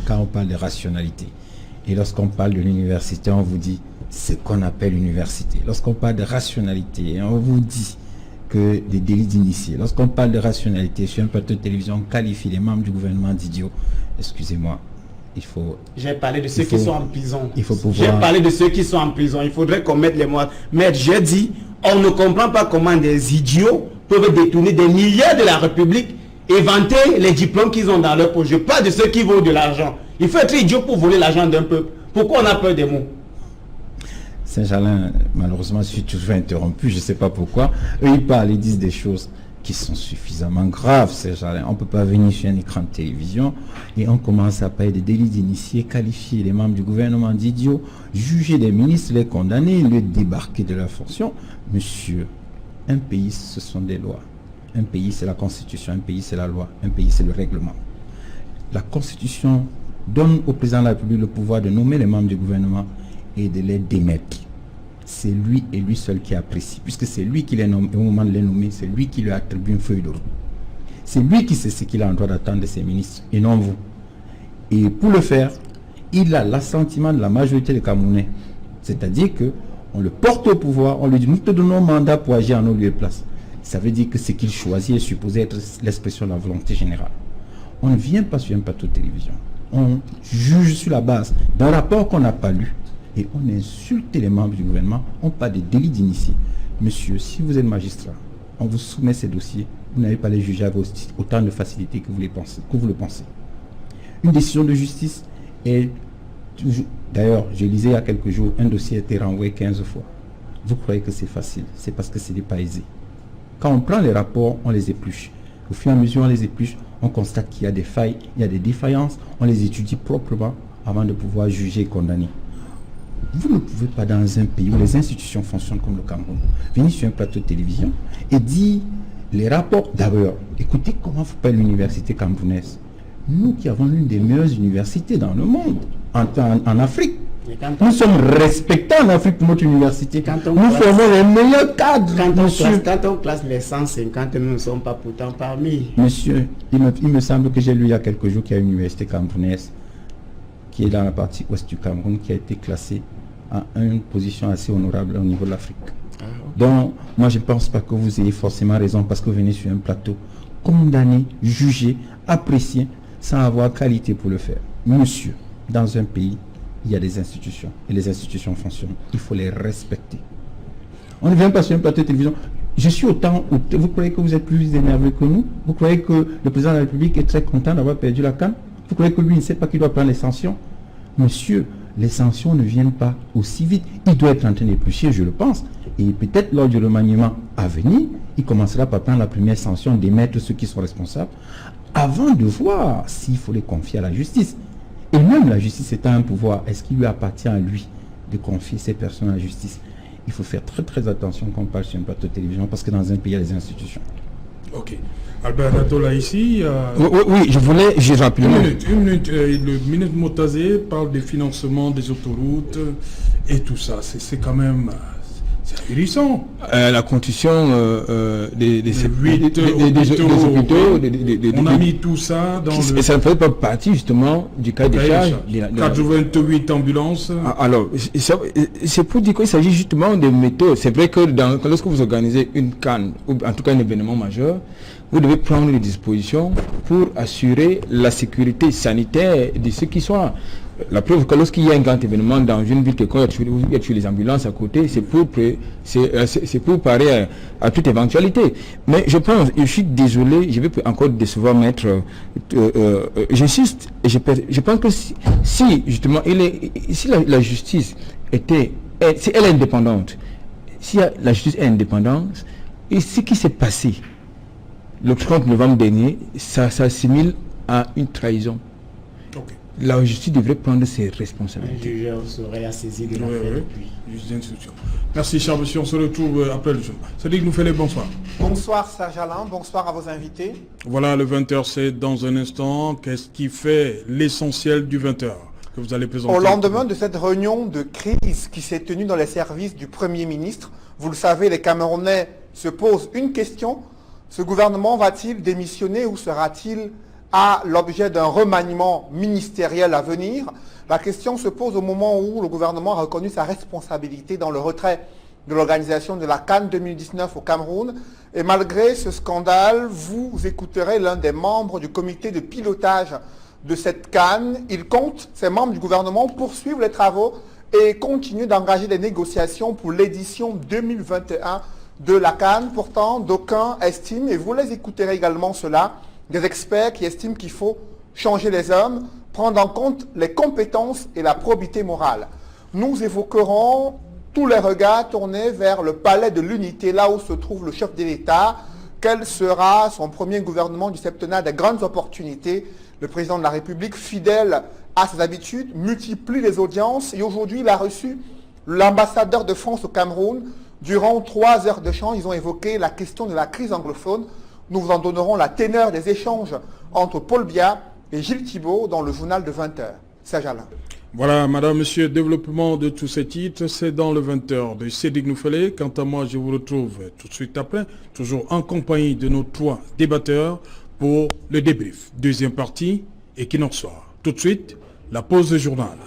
quand on parle de rationalité et lorsqu'on parle de l'université, on vous dit ce qu'on appelle université. Lorsqu'on parle de rationalité, on vous dit que des délits d'initiés. Lorsqu'on parle de rationalité sur un plateau de télévision, on qualifie les membres du gouvernement d'idiots. Excusez-moi, il faut... J'ai parlé de ceux qui sont en prison. Il faut pouvoir... J'ai parlé de ceux qui sont en prison. Il faudrait qu'on mette les mots. Mais j'ai dit, on ne comprend pas comment des idiots peuvent détourner des milliards de la République et vanter les diplômes qu'ils ont dans leur poche. Je parle de ceux qui volent de l'argent. Il faut être idiot pour voler l'argent d'un peuple. Pourquoi on a peur des mots? Saint-Jalin, malheureusement, je suis toujours interrompu, je ne sais pas pourquoi. Eux, ils parlent, ils disent des choses qui sont suffisamment graves, Saint-Jalin. On ne peut pas venir sur un écran de télévision et on commence à parler des délits d'initiés, qualifier les membres du gouvernement d'idiots, juger des ministres, les condamner, les débarquer de leur fonction. Monsieur, un pays, ce sont des lois. Un pays, c'est la Constitution. Un pays, c'est la loi. Un pays, c'est le règlement. La Constitution donne au président de la République le pouvoir de nommer les membres du gouvernement et de les démettre. C'est lui et lui seul qui apprécie, puisque c'est lui qui les nomme, et au moment de les nommer, c'est lui qui lui attribue une feuille de route. C'est lui qui sait ce qu'il a en droit d'attendre de ses ministres, et non vous. Et pour le faire, il a l'assentiment de la majorité des Camerounais. C'est-à-dire que on le porte au pouvoir, on lui dit, nous te donnons mandat pour agir en nos lieux et place. Ça veut dire que ce qu'il choisit est supposé être l'expression de la volonté générale. On ne vient pas sur un plateau de télévision. On juge sur la base d'un rapport qu'on n'a pas lu. Et on insulte les membres du gouvernement, on parle des délits d'initiés. Monsieur, si vous êtes magistrat, on vous soumet ces dossiers, vous n'avez pas les juger avec autant de facilité que vous le pensez. Une décision de justice est toujours... D'ailleurs, je lisais il y a quelques jours, un dossier a été renvoyé 15 fois. Vous croyez que c'est facile? C'est parce que ce n'est pas aisé. Quand on prend les rapports, on les épluche. Au fur et à mesure, on les épluche, on constate qu'il y a des failles, il y a des défaillances, on les étudie proprement avant de pouvoir juger et condamner. Vous ne pouvez pas, dans un pays où les institutions fonctionnent comme le Cameroun, venir sur un plateau de télévision et dire les rapports. D'abord, écoutez comment vous parlez l'université camerounaise. Nous qui avons l'une des meilleures universités dans le monde, en Afrique. Nous sommes respectés en Afrique pour notre université. Nous formons les meilleurs cadres. Quand on classe les 150, nous ne sommes pas pourtant parmi. Monsieur, il me semble que j'ai lu il y a quelques jours qu'il y a une université camerounaise qui est dans la partie ouest du Cameroun qui a été classée à une position assez honorable au niveau de l'Afrique. Donc, moi je ne pense pas que vous ayez forcément raison parce que vous venez sur un plateau condamner, juger, apprécier sans avoir qualité pour le faire. Monsieur, dans un pays, il y a des institutions et les institutions fonctionnent. Il faut les respecter. On ne vient pas sur un plateau de télévision. Je suis autant. Vous croyez que vous êtes plus énervé que nous? Vous croyez que le président de la République est très content d'avoir perdu la CAN? Vous croyez que lui ne sait pas qu'il doit prendre les sanctions? Monsieur, les sanctions ne viennent pas aussi vite. Il doit être en train d'éplucher, je le pense. Et peut-être lors du remaniement à venir, il commencera par prendre la première sanction, d'émettre ceux qui sont responsables, avant de voir s'il faut les confier à la justice. Et même la justice étant un pouvoir, est-ce qu'il lui appartient à lui de confier ces personnes à la justice? Il faut faire très très attention quand on parle sur un plateau de télévision parce que dans un pays, il y a des institutions. Ok. Albert Natola ici. Oui, je voulais, j'ai rapidement. Une minute. Le ministre Motazé parle des financements des autoroutes et tout ça. C'est quand même... C'est ahurissant. La construction des hôpitaux, on a mis tout ça dans le... Et ça ne fait pas partie justement du cas des charges. 88 ambulances. Alors, c'est pour dire qu'il s'agit justement de méthodes. C'est vrai que lorsque vous organisez une CAN, ou en tout cas un événement majeur, vous devez prendre des dispositions pour assurer la sécurité sanitaire de ceux qui sont là. La preuve que lorsqu'il y a un grand événement dans une ville quelconque, il y a les ambulances à côté, c'est pour parer à toute éventualité. Mais je suis désolé, je vais encore décevoir maître. J'insiste, et je pense que si justement si la justice si elle est indépendante, si la justice est indépendante, et ce qui s'est passé le 30 novembre dernier, ça s'assimile à une trahison. Okay. La justice devrait prendre ses responsabilités. Un jugeur serait saisi de l'affaire depuis. Merci, cher monsieur. On se retrouve après le jour. Sadiq Noufele, bonsoir. Bonsoir, Serge Alain. Bonsoir à vos invités. Voilà, le 20h, c'est dans un instant. Qu'est-ce qui fait l'essentiel du 20h que vous allez présenter? Au lendemain de cette réunion de crise qui s'est tenue dans les services du Premier ministre, vous le savez, les Camerounais se posent une question. Ce gouvernement va-t-il démissionner ou sera-t-il à l'objet d'un remaniement ministériel à venir? La question se pose au moment où le gouvernement a reconnu sa responsabilité dans le retrait de l'organisation de la CAN 2019 au Cameroun. Et malgré ce scandale, vous écouterez l'un des membres du comité de pilotage de cette CAN. Il compte, ces membres du gouvernement, poursuivre les travaux et continuer d'engager des négociations pour l'édition 2021 de la CAN. Pourtant, d'aucuns estiment, et vous les écouterez également cela, des experts qui estiment qu'il faut changer les hommes, prendre en compte les compétences et la probité morale. Nous évoquerons tous les regards tournés vers le palais de l'unité, là où se trouve le chef de l'État. Quel sera son premier gouvernement du septennat des grandes opportunités? Le président de la République, fidèle à ses habitudes, multiplie les audiences et aujourd'hui il a reçu l'ambassadeur de France au Cameroun. Durant 3 heures d'échange, ils ont évoqué la question de la crise anglophone. Nous vous en donnerons la teneur des échanges entre Paul Biya et Gilles Thibault dans le journal de 20h. Serge Alain. Voilà, madame, monsieur, développement de tous ces titres, c'est dans le 20h de Sadiq Noufele. Quant à moi, je vous retrouve tout de suite après, toujours en compagnie de nos 3 débatteurs pour le débrief. Deuxième partie, et qui n'en soit. Tout de suite, la pause de journal.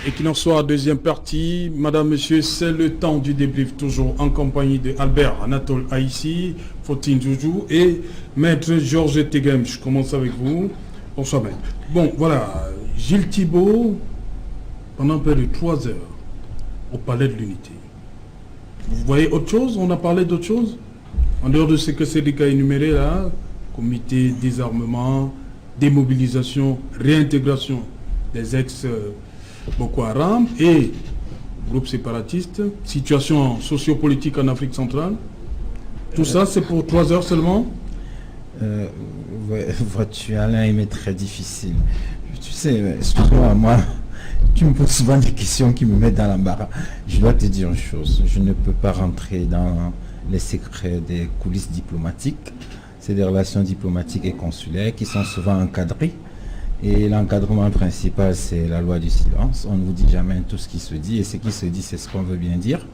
Et qu'il en soit, deuxième partie, madame, monsieur, c'est le temps du débrief, toujours en compagnie de Albert Anatole Haïssi, Fautine Joujou et maître Georges Teghem. Je commence avec vous. Bonsoir, maître. Bon, voilà, Gilles Thibault, pendant près de 3 heures, au Palais de l'Unité. Vous voyez autre chose? On a parlé d'autre chose? En dehors de ce que Cédric a énuméré là, comité désarmement, démobilisation, réintégration des ex- Boko Haram et groupe séparatiste, situation sociopolitique en Afrique centrale. Tout ça, c'est pour 3 heures seulement? Vois-tu, Alain, il m'est très difficile. Tu sais, excuse-moi, moi, tu me poses souvent des questions qui me mettent dans l'embarras. Je dois te dire une chose, je ne peux pas rentrer dans les secrets des coulisses diplomatiques. C'est des relations diplomatiques et consulaires qui sont souvent encadrées. Et l'encadrement principal, c'est la loi du silence. On ne vous dit jamais tout ce qui se dit, et ce qui se dit, c'est ce qu'on veut bien dire.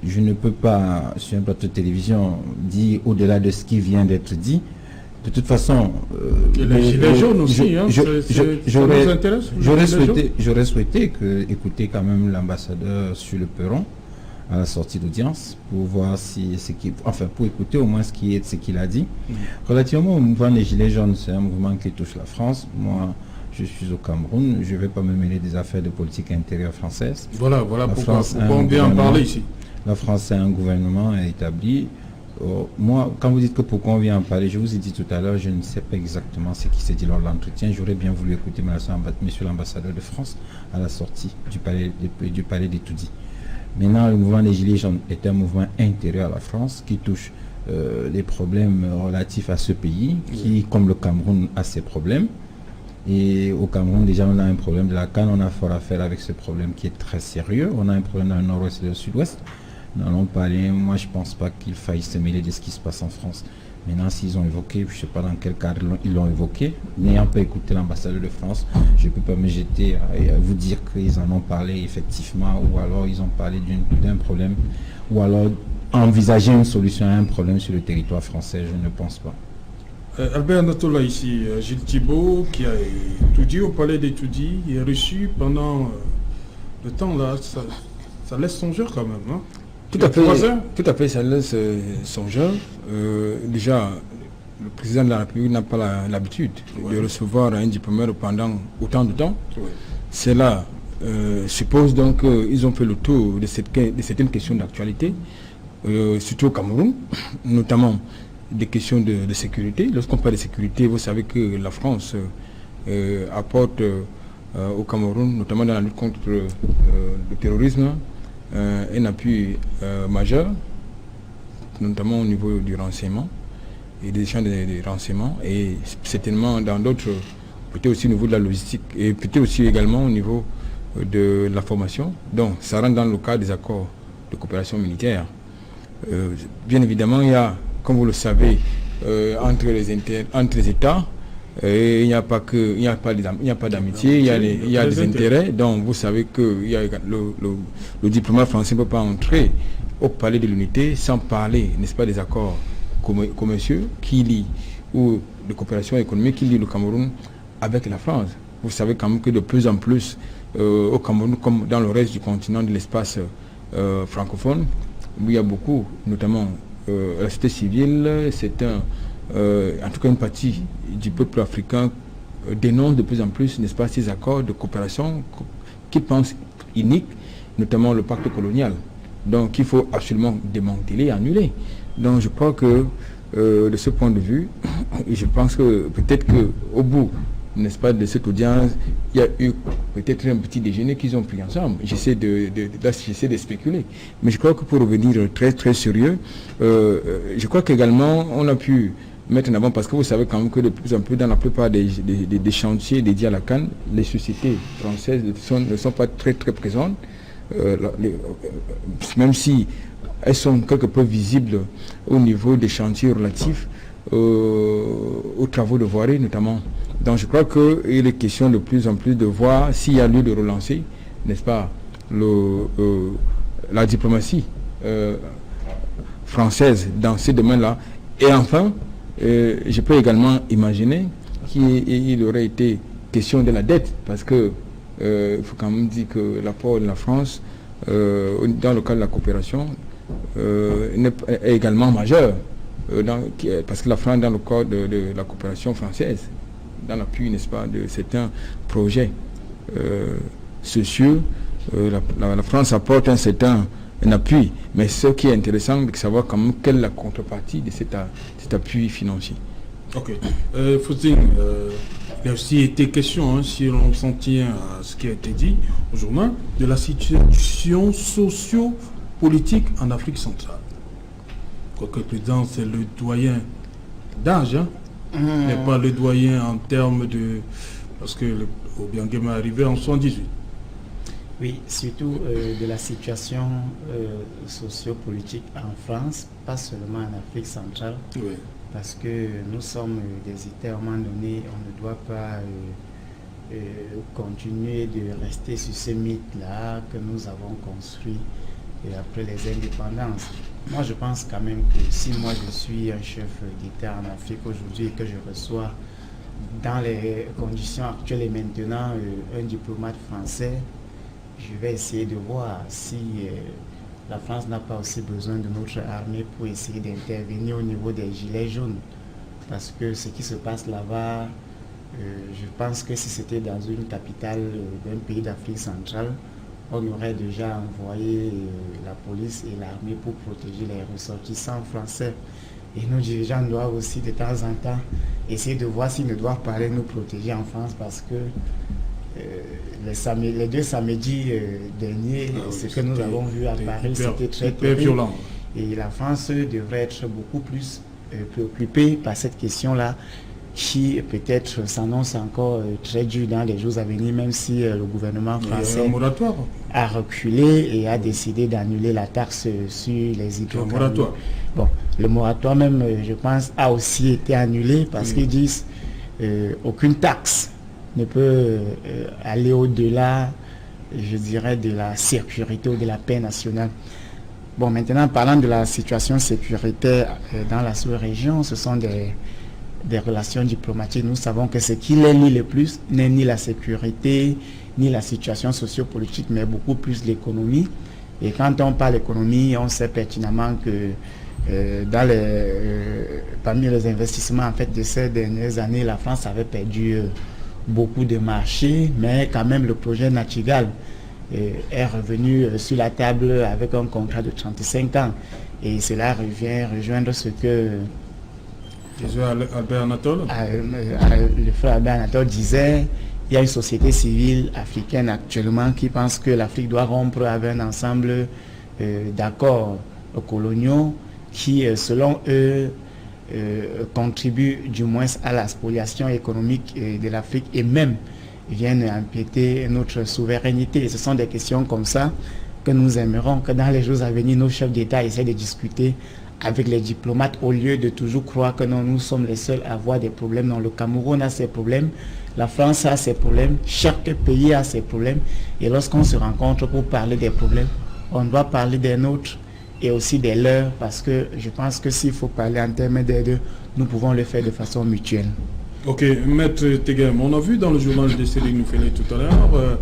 Je ne peux pas, sur un plateau de télévision, dire au-delà de ce qui vient d'être dit. De toute façon... les gilets jaunes aussi, hein, ça nous intéresse. J'aurais souhaité écouter quand même l'ambassadeur sur le perron à la sortie d'audience pour voir pour écouter au moins ce qu'il a dit. Relativement au mouvement des gilets jaunes, c'est un mouvement qui touche la France. Moi, je suis au Cameroun, je ne vais pas me mêler des affaires de politique intérieure française. Voilà pourquoi on vient en parler ici. La France a un gouvernement établi. Moi, quand vous dites que pourquoi on vient en parler, je vous ai dit tout à l'heure, je ne sais pas exactement ce qui s'est dit lors de l'entretien. J'aurais bien voulu écouter monsieur l'ambassadeur de France à la sortie du palais d'Etoudi. Maintenant, le mouvement des Gilets jaunes est un mouvement intérieur à la France qui touche les problèmes relatifs à ce pays, qui, comme le Cameroun, a ses problèmes. Et au Cameroun, déjà, on a un problème de la canne, on a fort à faire avec ce problème qui est très sérieux. On a un problème dans le nord-ouest et le sud-ouest. Nous allons parler, moi je ne pense pas qu'il faille se mêler de ce qui se passe en France. Maintenant, s'ils ont évoqué, je ne sais pas dans quel cadre ils l'ont évoqué, n'ayant pas écouté l'ambassadeur de France, je ne peux pas me jeter à vous dire qu'ils en ont parlé effectivement, ou alors ils ont parlé d'un problème, ou alors envisager une solution à un problème sur le territoire français, je ne pense pas. Albert Natola ici, Gilles Thibault, qui a étudié au palais d'Etoudi, est reçu pendant le temps là, ça laisse songeur quand même, hein. Tout à fait, ça laisse songeur. Déjà, le président de la République n'a pas l'habitude de recevoir un diplomate pendant autant de temps. Oui. Cela suppose donc qu'ils ont fait le tour de certaines questions d'actualité, surtout au Cameroun, notamment des questions de sécurité. Lorsqu'on parle de sécurité, vous savez que la France apporte au Cameroun, notamment dans la lutte contre le terrorisme, un appui majeur, notamment au niveau du renseignement et des échanges des renseignements, et certainement dans d'autres, peut-être aussi au niveau de la logistique, et peut-être aussi également au niveau de la formation. Donc ça rentre dans le cadre des accords de coopération militaire. Bien évidemment, il y a, comme vous le savez, entre les États, il n'y a pas d'amitié, il y a des intérêts. Donc vous savez que le diplomate français ne peut pas entrer au palais de l'unité sans parler, n'est-ce pas, des accords commerciaux qui lient, ou de coopération économique qui lient le Cameroun avec la France. Vous savez quand même que de plus en plus au Cameroun, comme dans le reste du continent de l'espace francophone, où il y a beaucoup, notamment la société civile, en tout cas une partie du peuple africain dénonce de plus en plus, n'est-ce pas, ces accords de coopération qu'ils pensent uniques, notamment le pacte colonial. Donc il faut absolument démanteler, annuler. Donc je crois que de ce point de vue, je pense que peut-être qu'au bout, n'est-ce pas, de cette audience, il y a eu peut-être un petit déjeuner qu'ils ont pris ensemble. J'essaie de spéculer. Mais je crois que pour revenir très très sérieux, je crois qu'également on a pu mettre en avant, parce que vous savez quand même que de plus en plus dans la plupart des chantiers dédiés à la canne, les sociétés françaises ne sont pas très très présentes, même si elles sont quelque peu visibles au niveau des chantiers relatifs aux travaux de voirie notamment. Donc je crois qu'il est question de plus en plus de voir s'il y a lieu de relancer, n'est-ce pas, la diplomatie française dans ces domaines-là. Et enfin, je peux également imaginer qu'il aurait été question de la dette, parce que il faut quand même dire que l'apport de la France dans le cadre de la coopération est également majeur, parce que la France, dans le cadre de la coopération française, dans l'appui, n'est-ce pas, de certains projets sociaux, la France apporte un appui, mais ce qui est intéressant, c'est de savoir quand même quelle est la contrepartie de cet appui financier. Ok. Faustine, il a aussi été question, si l'on s'en tient à ce qui a été dit au journal, de la situation socio-politique en Afrique centrale. Quoique le président, c'est le doyen d'âge, hein. N'est pas le doyen en termes de... Parce que Obiangema est arrivé en 78. Oui, surtout de la situation sociopolitique en France, pas seulement en Afrique centrale, Oui. parce que nous sommes des États, à un moment donné, on ne doit pas continuer de rester sur ce mythe-là que nous avons construit après les indépendances. Moi, je pense quand même que si moi je suis un chef d'État en Afrique aujourd'hui et que je reçois dans les conditions actuelles et maintenant un diplomate français, je vais essayer de voir si la France n'a pas aussi besoin de notre armée pour essayer d'intervenir au niveau des gilets jaunes. Parce que ce qui se passe là-bas, je pense que si c'était dans une capitale d'un pays d'Afrique centrale, on aurait déjà envoyé la police et l'armée pour protéger les ressortissants français. Et nos dirigeants doivent aussi de temps en temps essayer de voir s'ils ne doivent pas aller nous protéger en France, parce que les 2 samedis derniers, ce que nous avons vu à Paris, c'était très violent. Et la France devrait être beaucoup plus préoccupée par cette question-là, qui peut-être s'annonce encore très dur dans les jours à venir, même si le gouvernement français a reculé et a décidé d'annuler la taxe sur les hydrocarbures. Bon, le moratoire même, je pense, a aussi été annulé parce qu'ils disent aucune taxe ne peut aller au-delà, je dirais, de la sécurité ou de la paix nationale. Bon, maintenant, parlant de la situation sécuritaire dans la sous-région, ce sont des relations diplomatiques. Nous savons que ce qui les lie le plus n'est ni la sécurité, ni la situation sociopolitique, mais beaucoup plus l'économie. Et quand on parle d'économie, on sait pertinemment que parmi les investissements en fait, de ces dernières années, la France avait perdu beaucoup de marchés, mais quand même le projet Nachtigal est revenu sur la table avec un contrat de 35 ans. Et cela revient rejoindre ce que Albert Anatole. Le frère Albert Anatole disait, il y a une société civile africaine actuellement qui pense que l'Afrique doit rompre avec un ensemble d'accords coloniaux qui, selon eux, contribuent du moins à la spoliation économique de l'Afrique et même viennent empiéter notre souveraineté. Et ce sont des questions comme ça que nous aimerons que dans les jours à venir, nos chefs d'État essaient de discuter avec les diplomates au lieu de toujours croire que non, nous sommes les seuls à avoir des problèmes. Non, le Cameroun a ses problèmes, la France a ses problèmes, chaque pays a ses problèmes. Et lorsqu'on se rencontre pour parler des problèmes, on doit parler des nôtres et aussi des leurs, parce que je pense que s'il faut parler en termes des deux, nous pouvons le faire de façon mutuelle. Ok, Maître Tegem, on a vu dans le journal de Céline Noufélé tout à l'heure,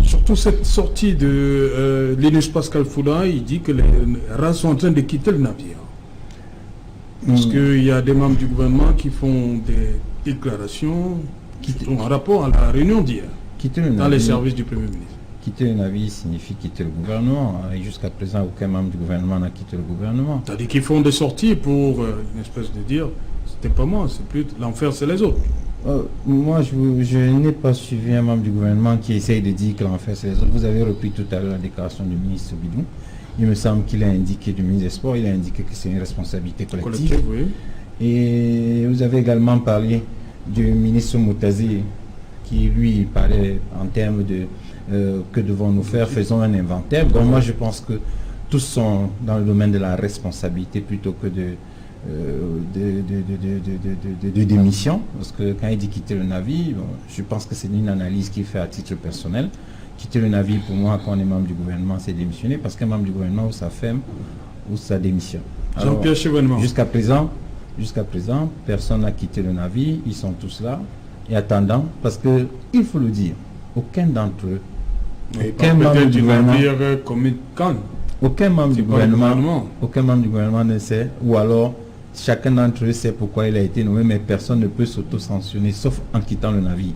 surtout cette sortie de Linus Pascal Foula, il dit que les rats sont en train de quitter le navire. Parce qu'il y a des membres du gouvernement qui font des déclarations qui sont en rapport à la réunion d'hier dans les services du Premier ministre. Quitter le navire signifie quitter le gouvernement. Et jusqu'à présent, aucun membre du gouvernement n'a quitté le gouvernement. C'est-à-dire qu'ils font des sorties pour une espèce de dire, c'était pas moi, c'est plus l'enfer, c'est les autres. Moi, je n'ai pas suivi un membre du gouvernement qui essaye de dire que l'enfer, c'est les autres. Vous avez repris tout à l'heure la déclaration du ministre Bidou. Il me semble qu'il a indiqué, du ministre des Sports, il a indiqué que c'est une responsabilité collective. Oui. Et vous avez également parlé du ministre Moutazi, qui lui parlait en termes de que devons-nous faire, faisons un inventaire. Donc moi je pense que tous sont dans le domaine de la responsabilité plutôt que de démission. Parce que quand il dit quitter le navire, bon, je pense que c'est une analyse qu'il fait à titre personnel. Quitter le navire, pour moi, quand on est membre du gouvernement, c'est démissionner, parce qu'un membre du gouvernement, ou ça ferme, ou ça démissionne. Jean-Pierre Chevènement. Jusqu'à présent, personne n'a quitté le navire, ils sont tous là, et attendant, parce que, il faut le dire, aucun d'entre eux, aucun membre du gouvernement, aucun membre du gouvernement ne sait, ou alors, chacun d'entre eux sait pourquoi il a été nommé, mais personne ne peut s'auto-sanctionner, sauf en quittant le navire.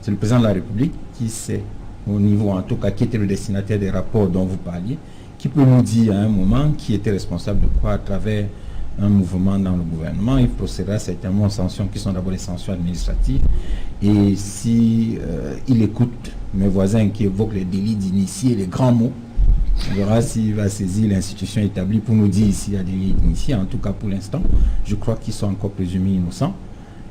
C'est le président de la République qui sait, au niveau en tout cas qui était le destinataire des rapports dont vous parliez, qui peut nous dire à un moment qui était responsable de quoi à travers un mouvement dans le gouvernement. Il procédera certainement aux sanctions qui sont d'abord les sanctions administratives. Et si il écoute mes voisins qui évoquent les délits d'initiés, les grands mots, On verra s'il va saisir l'institution établie pour nous dire s'il y a des initiés. En tout cas, pour l'instant, je crois qu'ils sont encore présumés innocents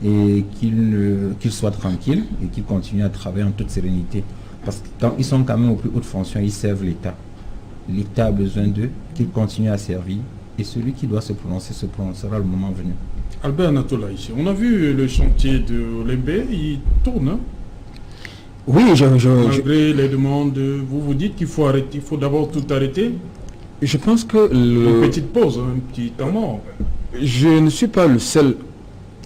et qu'ils soient tranquilles et qu'ils continuent à travailler en toute sérénité. Parce qu'ils sont quand même aux plus hautes fonctions, ils servent l'État. L'État a besoin d'eux, qu'ils continuent à servir. Et celui qui doit se prononcer se prononcera le moment venu. Albert Natola, ici, on a vu le chantier de Lembe, il tourne. Hein? Oui, Malgré les demandes, vous dites qu'il faut arrêter, il faut d'abord tout arrêter. je pense que Une petite pause, un petit temps mort. je ne suis pas le seul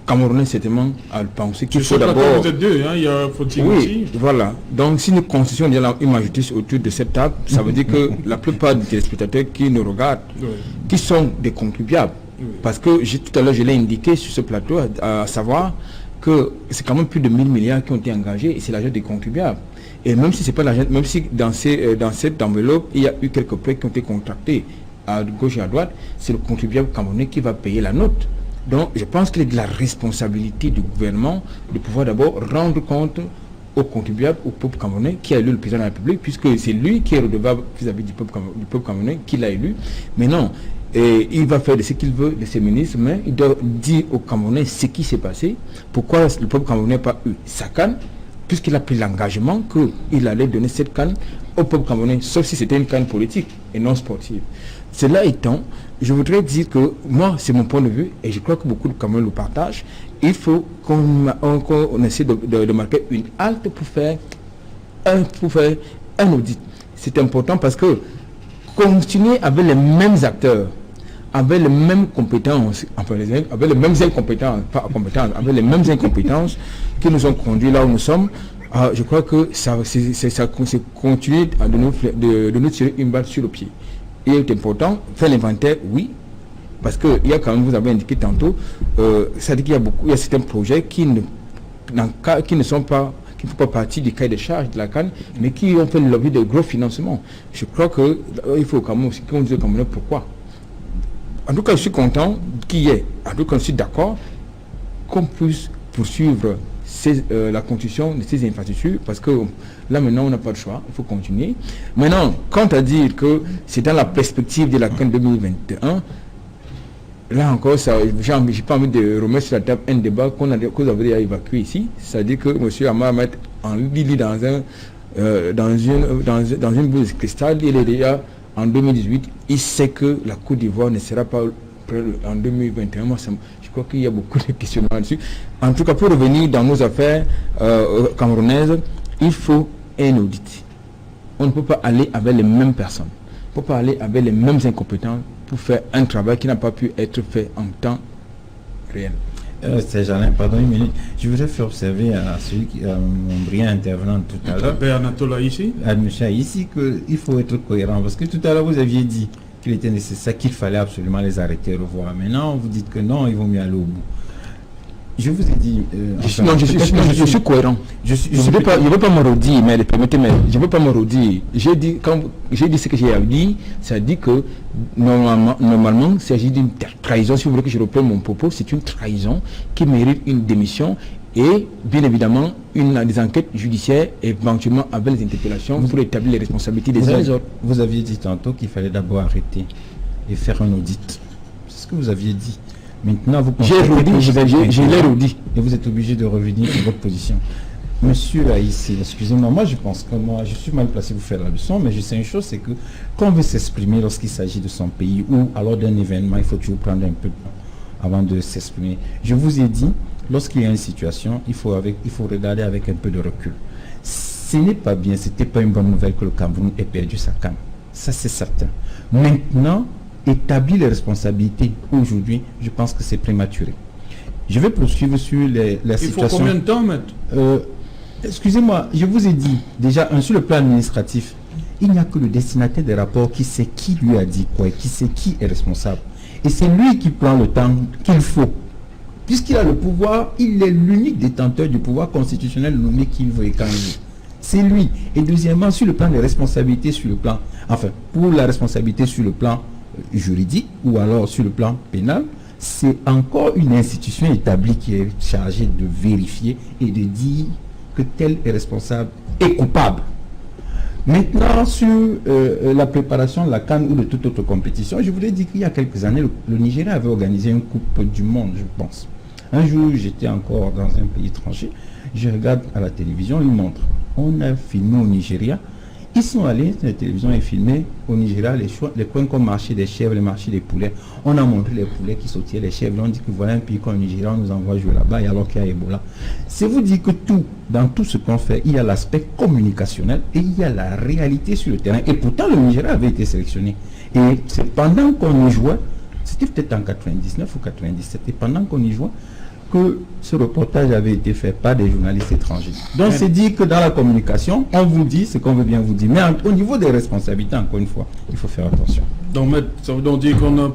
Camerounais certainement à le penser qu'il Sur faut ce plateau, d'abord... vous êtes deux, hein, il y a Fauti Oui, aussi. voilà. Donc si nous constituons déjà une majorité autour de cette table, ça veut dire que la plupart des téléspectateurs qui nous regardent, Oui. qui sont des contribuables, Oui. parce que tout à l'heure je l'ai indiqué sur ce plateau, à savoir que c'est quand même plus de 1000 milliards qui ont été engagés et c'est l'argent des contribuables. Et même si c'est pas l'argent, même si dans cette enveloppe, il y a eu quelques prêts qui ont été contractés à gauche et à droite, c'est le contribuable camerounais qui va payer la note. Donc je pense qu'il est de la responsabilité du gouvernement de pouvoir d'abord rendre compte aux contribuables, au peuple camerounais qui a élu le président de la République, puisque c'est lui qui est redevable vis-à-vis du peuple camerounais qui l'a élu. Mais non, il va faire de ce qu'il veut de ses ministres, mais il doit dire aux Camerounais ce qui s'est passé, pourquoi le peuple camerounais n'a pas eu sa canne, puisqu'il a pris l'engagement qu'il allait donner cette canne au peuple camerounais, sauf si c'était une canne politique et non sportive. Cela étant, je voudrais dire que moi, c'est mon point de vue, et je crois que beaucoup de Camerounais le partagent, il faut qu'on essaie de marquer une halte pour faire un audit. C'est important parce que continuer avec les mêmes acteurs, avec les mêmes compétences, enfin avec les mêmes incompétences, pas compétences, avec les mêmes incompétences qui nous ont conduits là où nous sommes, je crois que ça continue de nous tirer une balle sur le pied. Il est important, faire l'inventaire, oui, parce que il y a quand même, vous avez indiqué tantôt, ça dit qu'il y a certains projets qui ne font pas partie du cahier de charge de la CAN, mais qui ont fait l'objet de gros financements. Je crois qu'il faut quand même aussi qu'on dise pourquoi. En tout cas, je suis content en tout cas, je suis d'accord qu'on puisse poursuivre la construction de ces infrastructures, parce que là maintenant on n'a pas de choix, il faut continuer. Maintenant, quant à dire que c'est dans la perspective de la CAN 2021, là encore, j'ai pas envie de remettre sur la table un débat que vous avez déjà évacué ici, c'est-à-dire que M. Amar va mettre en lit dans une boule de cristal, il est déjà en 2018, il sait que la Côte d'Ivoire ne sera pas en 2021. Moi, je crois qu'il y a beaucoup de questionnements là-dessus. En tout cas, pour revenir dans nos affaires camerounaises, il faut un audit. On ne peut pas aller avec les mêmes personnes. On ne peut pas aller avec les mêmes incompétences pour faire un travail qui n'a pas pu être fait en temps réel. C'est Jalin, pardon une minute. Je voudrais faire observer à celui qui mon brillant intervenant tout à l'heure, Bernatola ici, qu'il faut être cohérent, parce que tout à l'heure vous aviez dit qu'il était nécessaire, qu'il fallait absolument les arrêter et revoir. Maintenant vous dites que non, il vaut mieux aller au bout. Je vous ai dit... je suis cohérent. Je ne veux pas me redire, mais permettez-moi, je ne veux pas me redire. J'ai dit ce que j'ai dit, ça dit que normalement, il s'agit d'une trahison. Si vous voulez que je reprenne mon propos, c'est une trahison qui mérite une démission et bien évidemment des enquêtes judiciaires, éventuellement avec les interpellations pour établir les responsabilités des uns et des autres. Vous aviez dit tantôt qu'il fallait d'abord arrêter et faire un audit. C'est ce que vous aviez dit. Maintenant, vous pensez je l'ai redit. Et vous êtes obligé de revenir sur votre position. Monsieur Haïssi, excusez-moi, moi je pense que je suis mal placé pour faire la leçon, mais je sais une chose, c'est que quand on veut s'exprimer lorsqu'il s'agit de son pays ou alors d'un événement, il faut toujours prendre un peu de temps avant de s'exprimer. Je vous ai dit, lorsqu'il y a une situation, il faut regarder avec un peu de recul. Ce n'est pas bien, ce n'était pas une bonne nouvelle que le Cameroun ait perdu sa CAN. Ça c'est certain. Maintenant, établir les responsabilités aujourd'hui, je pense que c'est prématuré. Je vais poursuivre sur la situation. Il faut combien de temps, maître Excusez-moi, je vous ai dit, déjà, sur le plan administratif, il n'y a que le destinataire des rapports qui sait qui lui a dit quoi et qui sait qui est responsable. Et c'est lui qui prend le temps qu'il faut. Puisqu'il a le pouvoir, il est l'unique détenteur du pouvoir constitutionnel nommé qu'il veut et quand il veut. C'est lui. Et deuxièmement, sur le plan des responsabilités, pour la responsabilité sur le plan juridique ou alors sur le plan pénal, c'est encore une institution établie qui est chargée de vérifier et de dire que tel est responsable et coupable. Maintenant, sur la préparation de la CAN ou de toute autre compétition, je voulais dire qu'il y a quelques années, le Nigeria avait organisé une Coupe du Monde, je pense. Un jour, j'étais encore dans un pays étranger, je regarde à la télévision, ils montrent. On a filmé au Nigeria. Ils sont allés, la télévision est filmée au Nigeria, les coins comme marché des chèvres, les marchés des poulets. On a montré les poulets qui sautaient, les chèvres. On dit que voilà un pays comme le Nigeria, on nous envoie jouer là-bas, et alors qu'il y a Ebola. C'est vous dire que dans tout ce qu'on fait, il y a l'aspect communicationnel et il y a la réalité sur le terrain. Et pourtant, le Nigeria avait été sélectionné. Et c'est pendant qu'on y jouait, c'était peut-être en 99 ou 97, et pendant qu'on y jouait, que ce reportage avait été fait par des journalistes étrangers. Donc c'est dit que dans la communication, on vous dit ce qu'on veut bien vous dire. Mais au niveau des responsabilités, encore une fois, il faut faire attention. Donc, maître, ça veut donc dire qu'on a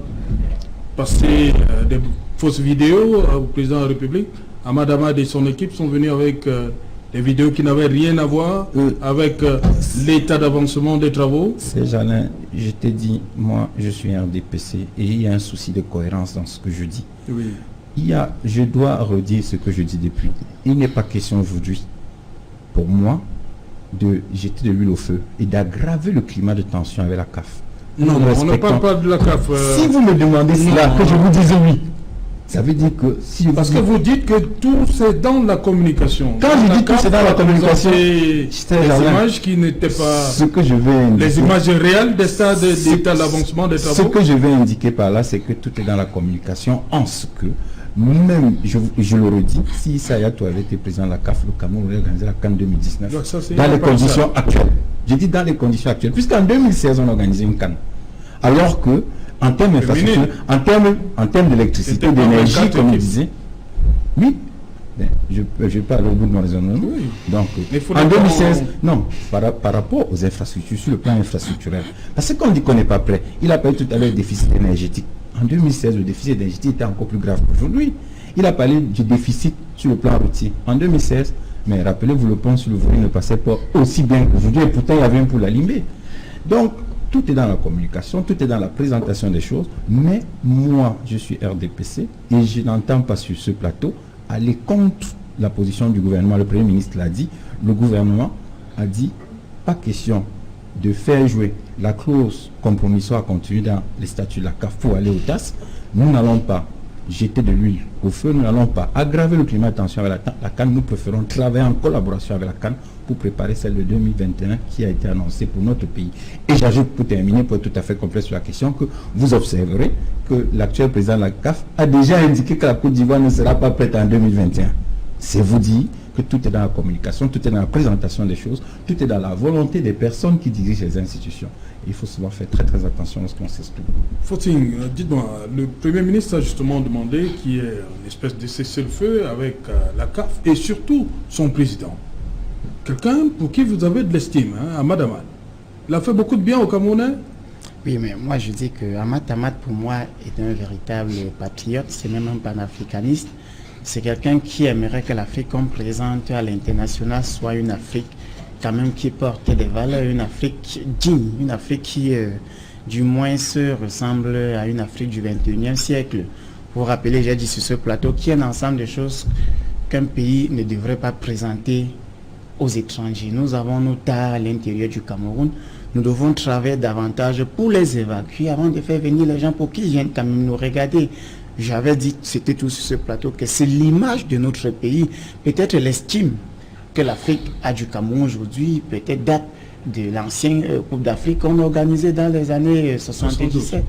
passé des fausses vidéos au président de la République. Ahmad Ahmad et son équipe sont venus avec des vidéos qui n'avaient rien à voir avec l'état d'avancement des travaux. C'est Jalin, je t'ai dit, moi je suis RDPC et il y a un souci de cohérence dans ce que je dis. Oui. Je dois redire ce que je dis depuis. Il n'est pas question aujourd'hui, pour moi, de jeter de l'huile au feu et d'aggraver le climat de tension avec la CAF. Non, on ne parle pas de la CAF. Si vous me demandez cela, que je vous dise oui, ça veut dire que si... Parce que vous dites que tout c'est dans la communication. Quand je dis tout c'est dans la communication, les images qui n'étaient pas... Ce que je vais indiquer, les images réelles des stades d'état d'avancement des travaux. Ce que je vais indiquer par là, c'est que tout est dans la communication en ce que même, je le redis, si Issa Hayatou avait été président de la CAF, le Cameroun aurait organisé la CAN 2019 dans les conditions actuelles. Je dis dans les conditions actuelles, puisqu'en 2016, on a organisé une CAN. Alors que, en termes d'infrastructure, en termes d'électricité, d'énergie, comme on disait, oui, je vais pas aller au bout de mon raisonnement. Oui. Donc, en 2016, non, par rapport aux infrastructures, sur le plan infrastructurel, parce qu'on dit qu'on n'est pas prêt, il a parlé tout à l'heure du déficit énergétique. En 2016, le déficit énergétique était encore plus grave qu'aujourd'hui. Il a parlé du déficit sur le plan routier. En 2016, mais rappelez-vous, le pont sur le Vouri ne passait pas aussi bien qu'aujourd'hui, et pourtant il y avait un pour la limber. Donc, tout est dans la communication, tout est dans la présentation des choses, mais moi, je suis RDPC, et je n'entends pas sur ce plateau aller contre la position du gouvernement. Le Premier ministre l'a dit, le gouvernement a dit, pas question de faire jouer la clause compromissoire contenue dans les statuts de la CAF pour aller au TAS. Nous n'allons pas jeter de l'huile au feu, nous n'allons pas aggraver le climat de tension avec la CAN, nous préférons travailler en collaboration avec la CAN pour préparer celle de 2021 qui a été annoncée pour notre pays. Et j'ajoute pour terminer, pour être tout à fait complet sur la question, que vous observerez que l'actuel président de la CAF a déjà indiqué que la Côte d'Ivoire ne sera pas prête en 2021. C'est vous dire que tout est dans la communication, tout est dans la présentation des choses, tout est dans la volonté des personnes qui dirigent les institutions. Il faut souvent faire très très attention lorsqu'on s'exprime. Footing, dites-moi, le Premier ministre a justement demandé qu'il y ait une espèce de cessez-le-feu avec la CAF et surtout son président. Quelqu'un pour qui vous avez de l'estime, Ahmad Ahmad. Il a fait beaucoup de bien aux Camerounais. Oui, mais moi je dis que Ahmad Ahmad pour moi est un véritable patriote, c'est même un panafricaniste. C'est quelqu'un qui aimerait que l'Afrique qu'on présente à l'international soit une Afrique quand même qui porte des valeurs, une Afrique digne, une Afrique qui du moins se ressemble à une Afrique du 21e siècle. Pour rappeler, j'ai dit sur ce plateau qu'il y a un ensemble de choses qu'un pays ne devrait pas présenter aux étrangers. Nous avons nos tares à l'intérieur du Cameroun. Nous devons travailler davantage pour les évacuer avant de faire venir les gens pour qu'ils viennent quand même nous regarder. J'avais dit, c'était tout sur ce plateau, que c'est l'image de notre pays. Peut-être l'estime que l'Afrique a du Cameroun aujourd'hui, peut-être date de l'ancienne Coupe d'Afrique qu'on a organisée dans les années 72. Oui.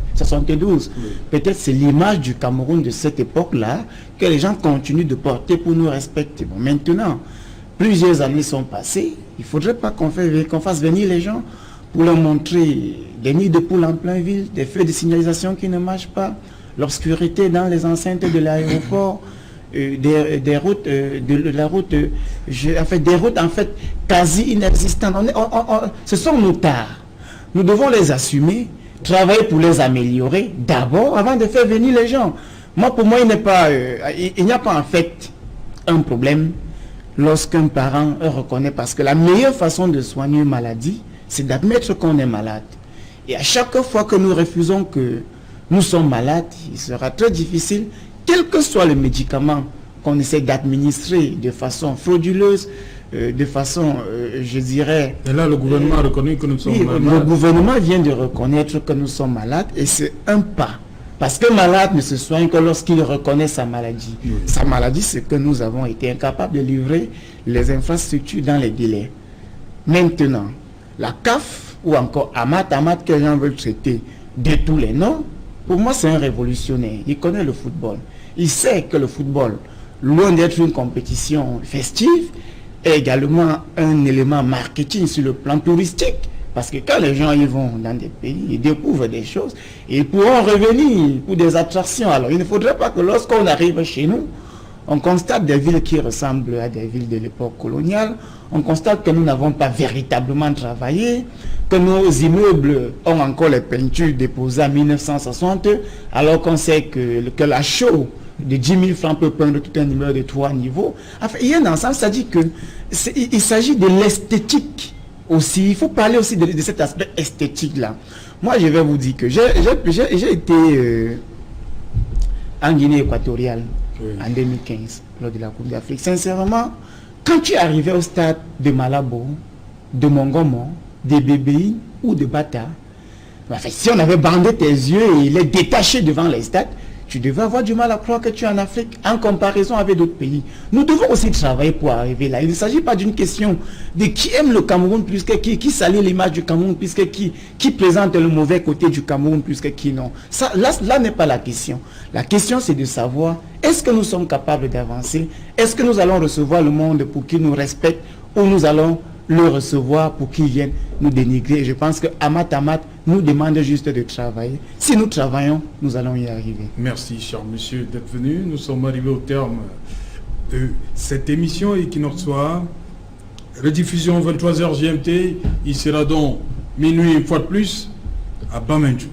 Peut-être c'est l'image du Cameroun de cette époque-là que les gens continuent de porter pour nous respecter. Bon, maintenant, plusieurs années sont passées, il ne faudrait pas qu'on fasse venir les gens pour leur montrer des nids de poules en plein ville, des feux de signalisation qui ne marchent pas, l'obscurité dans les enceintes de l'aéroport, des routes, des routes en fait quasi inexistantes. Ce sont nos tares. Nous devons les assumer, travailler pour les améliorer d'abord avant de faire venir les gens. Moi, pour moi, il n'y a pas en fait un problème lorsqu'un parent reconnaît, parce que la meilleure façon de soigner une maladie, c'est d'admettre qu'on est malade. Et à chaque fois que nous refusons que nous sommes malades, il sera très difficile, quel que soit le médicament qu'on essaie d'administrer de façon frauduleuse, de façon, je dirais... Et là, le gouvernement reconnaît que nous sommes oui, malades. Le gouvernement vient de reconnaître que nous sommes malades et c'est un pas. Parce que malade ne se soigne que lorsqu'il reconnaît sa maladie. Oui. Sa maladie, c'est que nous avons été incapables de livrer les infrastructures dans les délais. Maintenant, la CAF ou encore Amat que les gens veulent traiter de tous les noms, pour moi c'est un révolutionnaire. Il connaît le football. Il sait que le football, loin d'être une compétition festive, est également un élément marketing sur le plan touristique. Parce que quand les gens y vont dans des pays, ils découvrent des choses, et ils pourront revenir pour des attractions. Alors il ne faudrait pas que lorsqu'on arrive chez nous, on constate des villes qui ressemblent à des villes de l'époque coloniale, on constate que nous n'avons pas véritablement travaillé, que nos immeubles ont encore les peintures déposées en 1960, alors qu'on sait que la chaux de 10 000 francs peut peindre tout un immeuble de 3 niveaux. Enfin, il y a un ensemble, ça dit que il s'agit de l'esthétique aussi. Il faut parler aussi de cet aspect esthétique-là. Moi, je vais vous dire que j'ai été en Guinée équatoriale en 2015, lors de la Coupe d'Afrique. Sincèrement, quand tu arrivais au stade de Malabo, de Mongomo, de BBI ou de Bata, enfin, si on avait bandé tes yeux et les détaché devant les stades, tu devais avoir du mal à croire que tu es en Afrique en comparaison avec d'autres pays. Nous devons aussi travailler pour arriver là. Il ne s'agit pas d'une question de qui aime le Cameroun plus que qui salit l'image du Cameroun plus que qui présente le mauvais côté du Cameroun plus que qui non. Ça, là n'est pas la question. La question c'est de savoir, est-ce que nous sommes capables d'avancer? Est-ce que nous allons recevoir le monde pour qu'il nous respecte ou nous allons le recevoir pour qu'il vienne nous dénigrer? Je pense que Amat nous demande juste de travailler. Si nous travaillons, nous allons y arriver. Merci, cher monsieur, d'être venu. Nous sommes arrivés au terme de cette émission Equinox Soir. Rediffusion 23h GMT. Il sera donc minuit une fois de plus à Bamendjou.